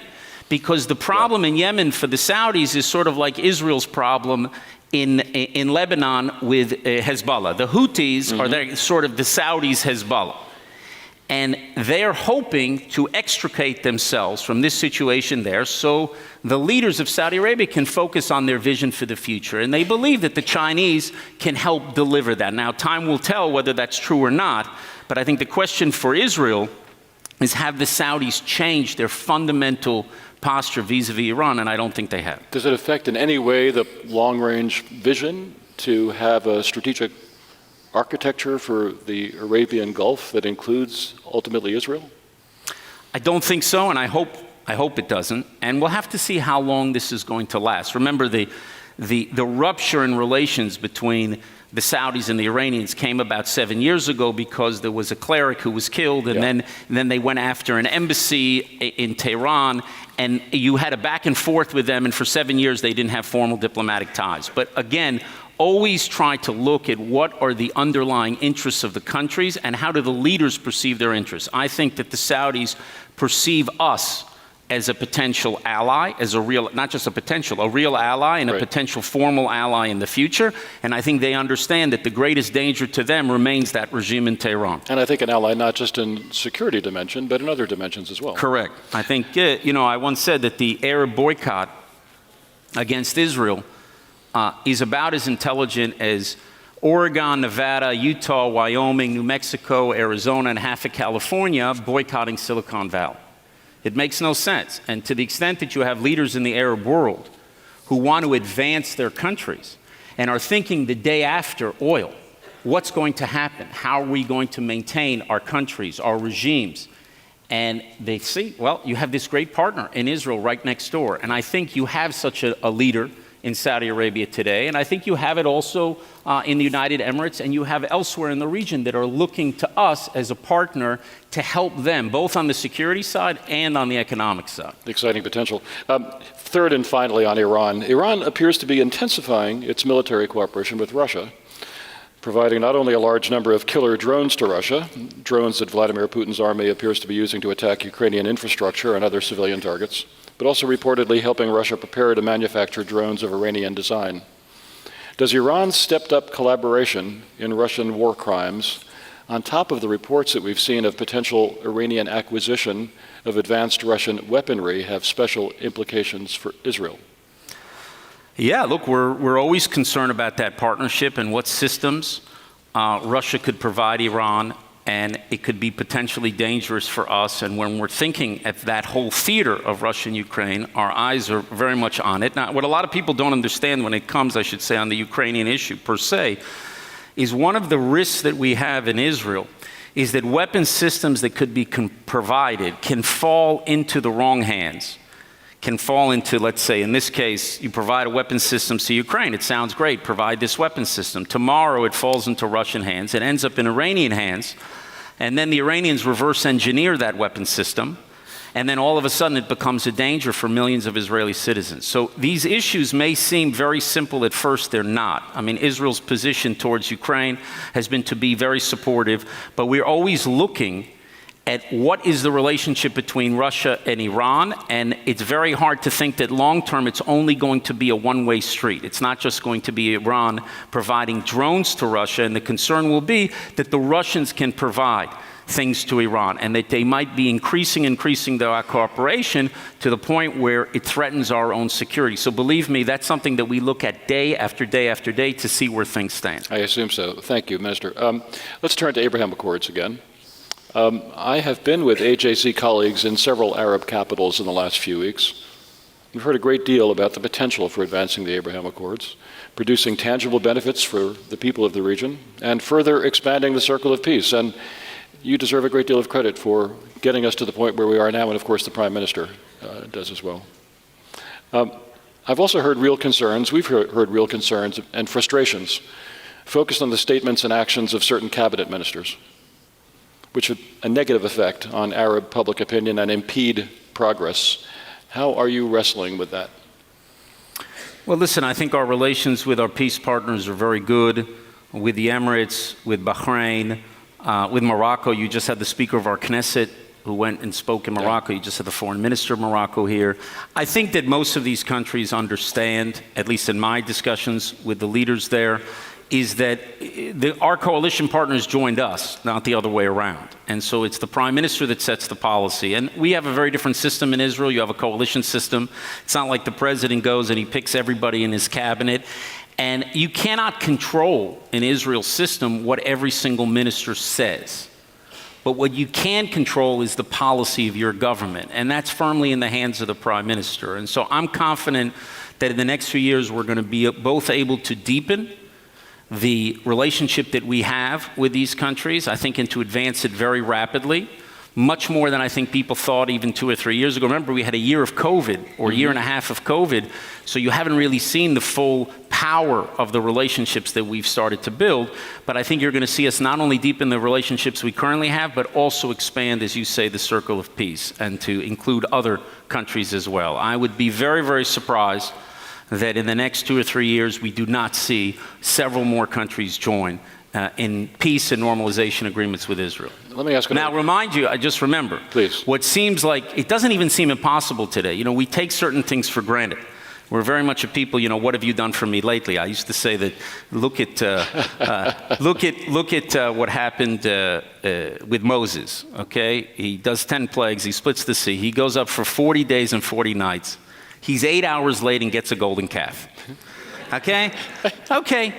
Because the problem in Yemen for the Saudis is sort of like Israel's problem in Lebanon with Hezbollah. The Houthis are sort of the Saudis' Hezbollah. And they're hoping to extricate themselves from this situation there so the leaders of Saudi Arabia can focus on their vision for the future. And they believe that the Chinese can help deliver that. Now, time will tell whether that's true or not, but I think the question for Israel is, have the Saudis changed their fundamental posture vis-a-vis Iran? And I don't think they have. Does it affect in any way the long-range vision to have a strategic architecture for the Arabian Gulf that includes ultimately Israel? I don't think so, and I hope it doesn't. And we'll have to see how long this is going to last. Remember, the rupture in relations between the Saudis and the Iranians came about 7 years ago because there was a cleric who was killed, and then they went after an embassy in Tehran, and you had a back and forth with them, and for 7 years they didn't have formal diplomatic ties. But again, always try to look at what are the underlying interests of the countries and how do the leaders perceive their interests. I think that the Saudis perceive us as a potential ally, as a real, not just a potential, a real ally and a potential formal ally in the future. And I think they understand that the greatest danger to them remains that regime in Tehran. And I think an ally not just in security dimension, but in other dimensions as well. Correct. I think, I once said that the Arab boycott against Israel is about as intelligent as Oregon, Nevada, Utah, Wyoming, New Mexico, Arizona, and half of California boycotting Silicon Valley. It makes no sense. And to the extent that you have leaders in the Arab world who want to advance their countries and are thinking the day after oil, what's going to happen? How are we going to maintain our countries, our regimes? And they see, well, you have this great partner in Israel right next door. And I think you have such a leader in Saudi Arabia today, and I think you have it also in the United Emirates, and you have elsewhere in the region that are looking to us as a partner to help them, both on the security side and on the economic side. Exciting potential. Third and finally on Iran. Iran appears to be intensifying its military cooperation with Russia, providing not only a large number of killer drones to Russia, drones that Vladimir Putin's army appears to be using to attack Ukrainian infrastructure and other civilian targets, but also reportedly helping Russia prepare to manufacture drones of Iranian design. Does Iran's stepped-up collaboration in Russian war crimes on top of the reports that we've seen of potential Iranian acquisition of advanced Russian weaponry, have special implications for Israel? Yeah, look, we're always concerned about that partnership and what systems Russia could provide Iran, and it could be potentially dangerous for us. And when we're thinking at that whole theater of Russia and Ukraine, our eyes are very much on it. Now, what a lot of people don't understand when it comes, I should say, on the Ukrainian issue per se, is one of the risks that we have in Israel is that weapon systems that could be provided can fall into the wrong hands, can fall into, let's say, in this case, you provide a weapon system to Ukraine. It sounds great, provide this weapon system. Tomorrow it falls into Russian hands, it ends up in Iranian hands, and then the Iranians reverse engineer that weapon system, and then all of a sudden it becomes a danger for millions of Israeli citizens. So these issues may seem very simple at first, they're not. I mean, Israel's position towards Ukraine has been to be very supportive, but we're always looking at what is the relationship between Russia and Iran, and it's very hard to think that long-term it's only going to be a one-way street. It's not just going to be Iran providing drones to Russia, and the concern will be that the Russians can provide things to Iran, and that they might be increasing their cooperation to the point where it threatens our own security. So believe me, that's something that we look at day after day after day to see where things stand. I assume so. Thank you, Minister. Let's turn to Abraham Accords again. I have been with AJC colleagues in several Arab capitals in the last few weeks. We've heard a great deal about the potential for advancing the Abraham Accords, producing tangible benefits for the people of the region, and further expanding the circle of peace. And you deserve a great deal of credit for getting us to the point where we are now, and of course the Prime Minister does as well. I've also heard real concerns, we've heard real concerns and frustrations focused on the statements and actions of certain cabinet ministers, which have a negative effect on Arab public opinion and impede progress. How are you wrestling with that? Well, listen, I think our relations with our peace partners are very good, with the Emirates, with Bahrain, with Morocco. You just had the Speaker of our Knesset who went and spoke in Morocco. You just had the Foreign Minister of Morocco here. I think that most of these countries understand, at least in my discussions with the leaders there, is that our coalition partners joined us, not the other way around. And so it's the Prime Minister that sets the policy. And we have a very different system in Israel. You have a coalition system. It's not like the president goes and he picks everybody in his cabinet. And you cannot control in Israel's system what every single minister says. But what you can control is the policy of your government. And that's firmly in the hands of the Prime Minister. And so I'm confident that in the next few years we're going to be both able to deepen the relationship that we have with these countries, I think, and to advance it very rapidly, much more than I think people thought even 2 or 3 years ago. Remember, we had a year of COVID, or a year and a half of COVID, so you haven't really seen the full power of the relationships that we've started to build. But I think you're going to see us not only deepen the relationships we currently have, but also expand, as you say, the circle of peace, and to include other countries as well. I would be very, very surprised that in the next 2 or 3 years we do not see several more countries join in peace and normalization agreements with Israel. Let me ask now, remind you, I just remember, please, what seems like, it doesn't even seem impossible today. You know, we take certain things for granted. We're very much a people, you know, what have you done for me lately? I used to say that, look at what happened with Moses, okay? He does 10 plagues, he splits the sea, he goes up for 40 days and 40 nights. He's 8 hours late and gets a golden calf. Okay? Okay.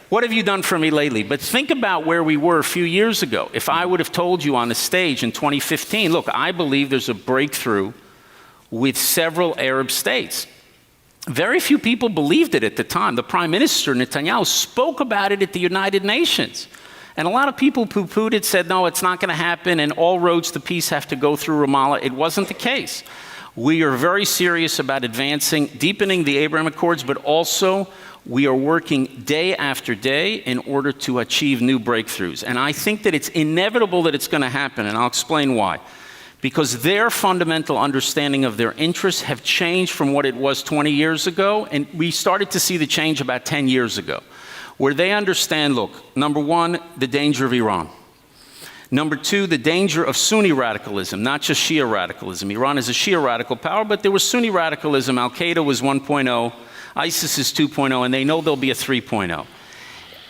What have you done for me lately? But think about where we were a few years ago. If I would have told you on the stage in 2015, look, I believe there's a breakthrough with several Arab states. Very few people believed it at the time. The Prime Minister, Netanyahu, spoke about it at the United Nations. And a lot of people poo-pooed it, said, no, it's not going to happen, and all roads to peace have to go through Ramallah. It wasn't the case. We are very serious about advancing, deepening the Abraham Accords, but also we are working day after day in order to achieve new breakthroughs. And I think that it's inevitable that it's going to happen, and I'll explain why. Because their fundamental understanding of their interests have changed from what it was 20 years ago, and we started to see the change about 10 years ago, where they understand, look, number one, the danger of Iran. Number two, the danger of Sunni radicalism, not just Shia radicalism. Iran is a Shia radical power, but there was Sunni radicalism. Al-Qaeda was 1.0, ISIS is 2.0, and they know there'll be a 3.0.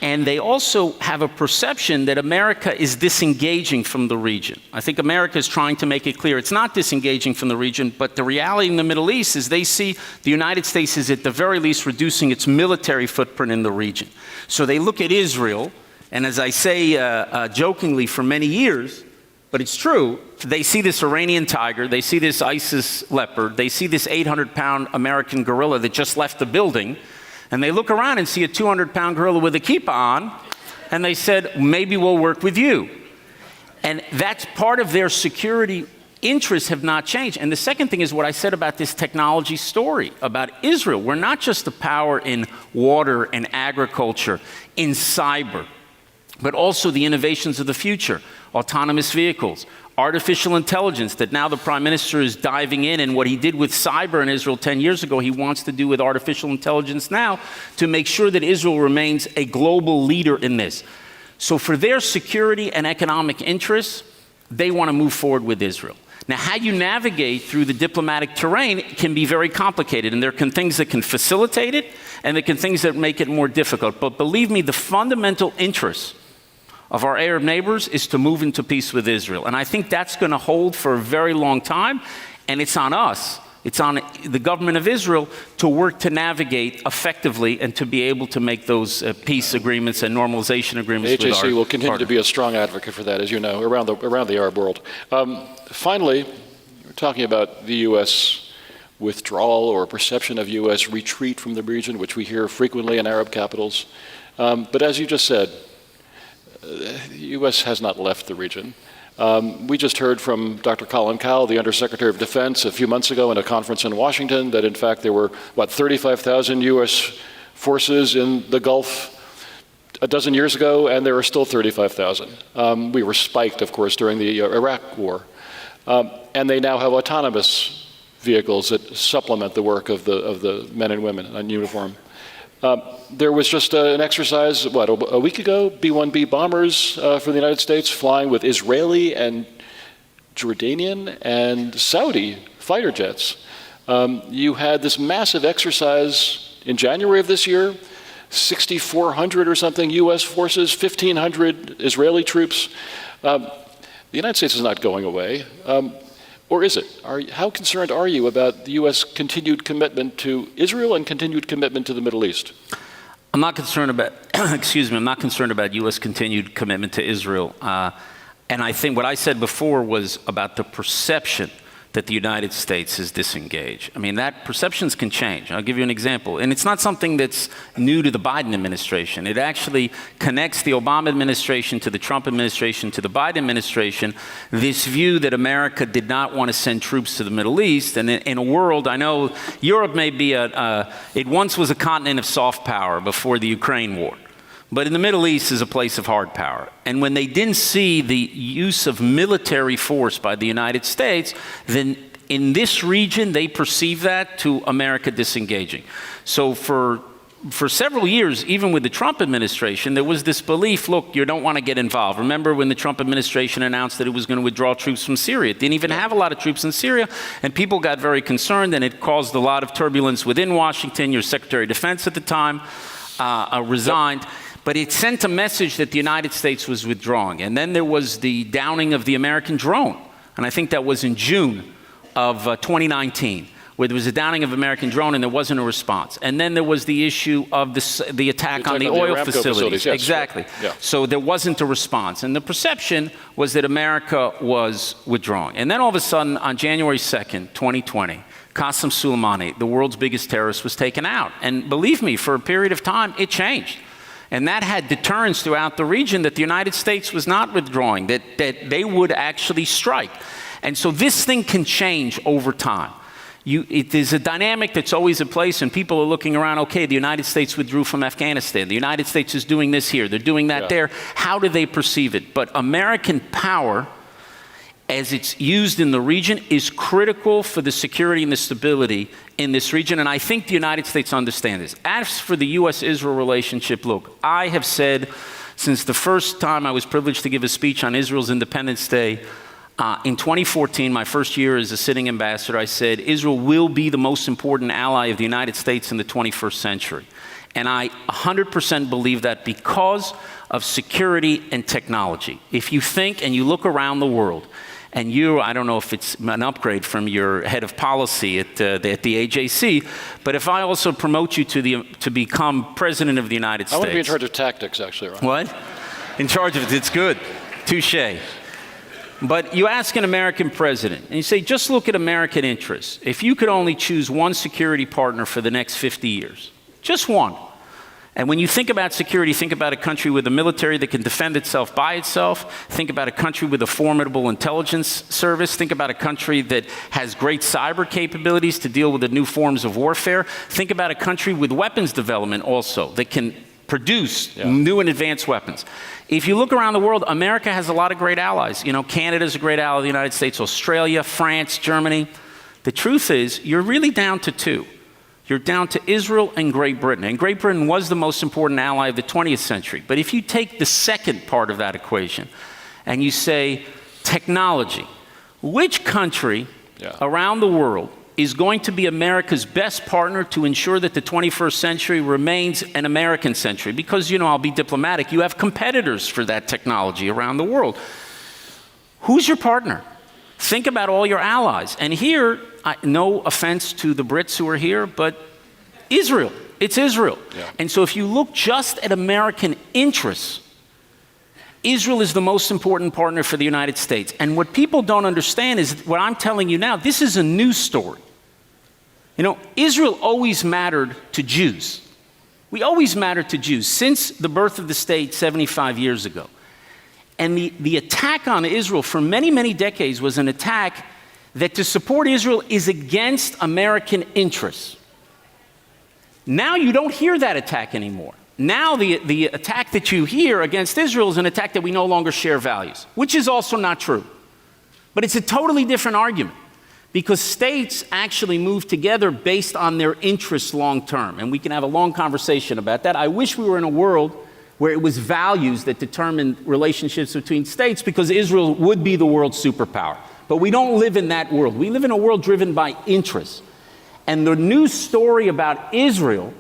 And they also have a perception that America is disengaging from the region. I think America is trying to make it clear it's not disengaging from the region, but the reality in the Middle East is they see the United States is at the very least reducing its military footprint in the region. So they look at Israel, and as I say jokingly for many years, but it's true, they see this Iranian tiger, they see this ISIS leopard, they see this 800-pound American gorilla that just left the building, and they look around and see a 200-pound gorilla with a kippah on, and they said, maybe we'll work with you. And that's part of their security interests have not changed. And the second thing is what I said about this technology story, about Israel. We're not just the power in water and agriculture, in cyber, but also the innovations of the future, autonomous vehicles, artificial intelligence that now the Prime Minister is diving in, and what he did with cyber in Israel 10 years ago, he wants to do with artificial intelligence now to make sure that Israel remains a global leader in this. So for their security and economic interests, they want to move forward with Israel. Now, how you navigate through the diplomatic terrain can be very complicated, and there can things that can facilitate it, and there can things that make it more difficult. But believe me, the fundamental interest of our Arab neighbors is to move into peace with Israel. And I think that's going to hold for a very long time, and it's on us. It's on the government of Israel to work to navigate effectively and to be able to make those peace agreements and normalization agreements with our AJC will continue partners. to be a strong advocate for that, as you know, around the Arab world. Finally, we're talking about the U.S. withdrawal or perception of U.S. retreat from the region, which we hear frequently in Arab capitals. But as you just said, the U.S. has not left the region. We just heard from Dr. Colin Cowell, the Undersecretary of Defense, a few months ago in a conference in Washington that, in fact, there were, 35,000 U.S. forces in the Gulf a dozen years ago, and there are still 35,000. We were spiked, of course, during the Iraq War. And they now have autonomous vehicles that supplement the work of the men and women in uniform. There was just an exercise, a week ago, B-1B bombers for the United States flying with Israeli and Jordanian and Saudi fighter jets. You had this massive exercise in January of this year, 6,400 or something U.S. forces, 1,500 Israeli troops. The United States is not going away. Or is it? How concerned are you about the U.S. continued commitment to Israel and continued commitment to the Middle East? I'm not concerned about, I'm not concerned about U.S. continued commitment to Israel. And I think what I said before was about the perception that the United States is disengaged. I mean, that perceptions can change. I'll give you an example. And it's not something that's new to the Biden administration. It actually connects the Obama administration to the Trump administration to the Biden administration, this view that America did not want to send troops to the Middle East. And in a world, I know Europe may be it once was a continent of soft power before the Ukraine war. But in the Middle East is a place of hard power. And when they didn't see the use of military force by the United States, then in this region, they perceived that to America disengaging. So for several years, even with the Trump administration, there was this belief, look, you don't want to get involved. Remember when the Trump administration announced that it was going to withdraw troops from Syria? It didn't even have a lot of troops in Syria, and people got very concerned, and it caused a lot of turbulence within Washington. Your Secretary of Defense at the time resigned. But it sent a message that the United States was withdrawing. And then there was the downing of the American drone. And I think that was in June of 2019, where there was a downing of American drone and there wasn't a response. And then there was the issue of the attack on the oil facilities. Yes, exactly. Yeah. So there wasn't a response. And the perception was that America was withdrawing. And then all of a sudden, on January 2nd, 2020, Qasem Soleimani, the world's biggest terrorist, was taken out. And believe me, for a period of time, it changed. And that had deterrence throughout the region that the United States was not withdrawing, that they would actually strike. And so this thing can change over time. It is a dynamic that's always in place, and people are looking around, okay, the United States withdrew from Afghanistan. The United States is doing this here. They're doing that there. How do they perceive it? But American power, as it's used in the region, is critical for the security and the stability in this region, and I think the United States understands this. As for the U.S.-Israel relationship, look, I have said since the first time I was privileged to give a speech on Israel's Independence Day in 2014, my first year as a sitting ambassador, I said Israel will be the most important ally of the United States in the 21st century. And I 100% believe that because of security and technology. If you think and you look around the world, and I don't know if it's an upgrade from your head of policy at the AJC, but if I also promote you to become president of the United States. I want to be in charge of tactics, actually, Ron. What? In charge of it, it's good. Touche. But you ask an American president, and you say, just look at American interests. If you could only choose one security partner for the next 50 years, just one. And when you think about security, think about a country with a military that can defend itself by itself. Think about a country with a formidable intelligence service. Think about a country that has great cyber capabilities to deal with the new forms of warfare. Think about a country with weapons development also that can produce new and advanced weapons. If you look around the world, America has a lot of great allies. You know, Canada's a great ally of the United States, Australia, France, Germany. The truth is, you're really down to two. You're down to Israel and Great Britain. And Great Britain was the most important ally of the 20th century. But if you take the second part of that equation and you say technology, which country around the world is going to be America's best partner to ensure that the 21st century remains an American century? Because, you know, I'll be diplomatic, you have competitors for that technology around the world. Who's your partner? Think about all your allies. And here, no offense to the Brits who are here, but Israel. It's Israel. And so if you look just at American interests, Israel is the most important partner for the United States. And what people don't understand is what I'm telling you now, this is a news story. You know, Israel always mattered to Jews. We always mattered to Jews since the birth of the state 75 years ago. And the attack on Israel for many, many decades was an attack that to support Israel is against American interests. Now you don't hear that attack anymore. Now the attack that you hear against Israel is an attack that we no longer share values, which is also not true. But it's a totally different argument because states actually move together based on their interests long term. And we can have a long conversation about that. I wish we were in a world where it was values that determined relationships between states because Israel would be the world's superpower. But we don't live in that world. We live in a world driven by interests. And the news story about Israel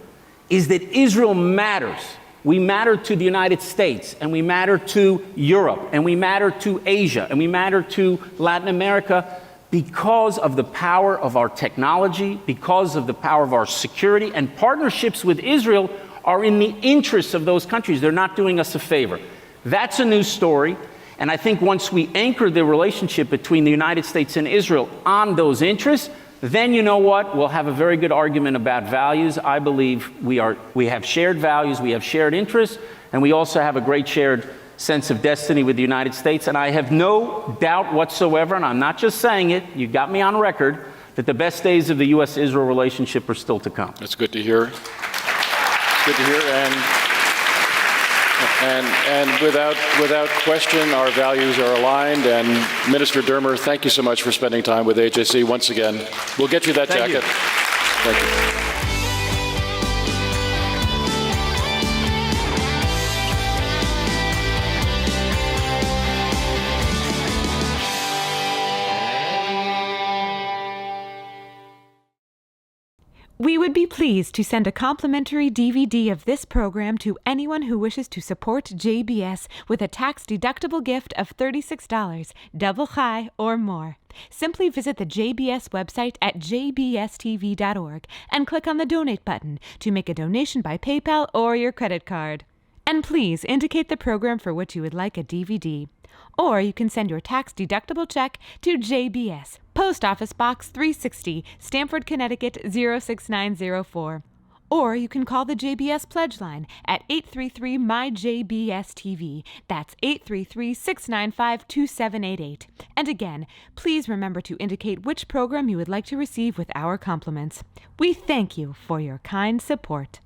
is that Israel matters. We matter to the United States, and we matter to Europe, and we matter to Asia, and we matter to Latin America because of the power of our technology, because of the power of our security, and partnerships with Israel are in the interests of those countries. They're not doing us a favor. That's a news story. And I think once we anchor the relationship between the United States and Israel on those interests, then you know what? We'll have a very good argument about values. I believe we have shared values, we have shared interests, and we also have a great shared sense of destiny with the United States. And I have no doubt whatsoever, and I'm not just saying it, you got me on record, that the best days of the U.S.-Israel relationship are still to come. That's good to hear. Good to hear, and without question, our values are aligned. And Minister Dermer, thank you so much for spending time with AJC once again. We'll get you that jacket. Thank you. We would be pleased to send a complimentary DVD of this program to anyone who wishes to support JBS with a tax-deductible gift of $36, double chai or more. Simply visit the JBS website at jbstv.org and click on the Donate button to make a donation by PayPal or your credit card. And please indicate the program for which you would like a DVD. Or you can send your tax-deductible check to JBS, Post Office Box 360, Stamford, Connecticut 06904. Or you can call the JBS Pledge Line at 833-MY-JBS-TV. That's 833-695-2788. And again, please remember to indicate which program you would like to receive with our compliments. We thank you for your kind support.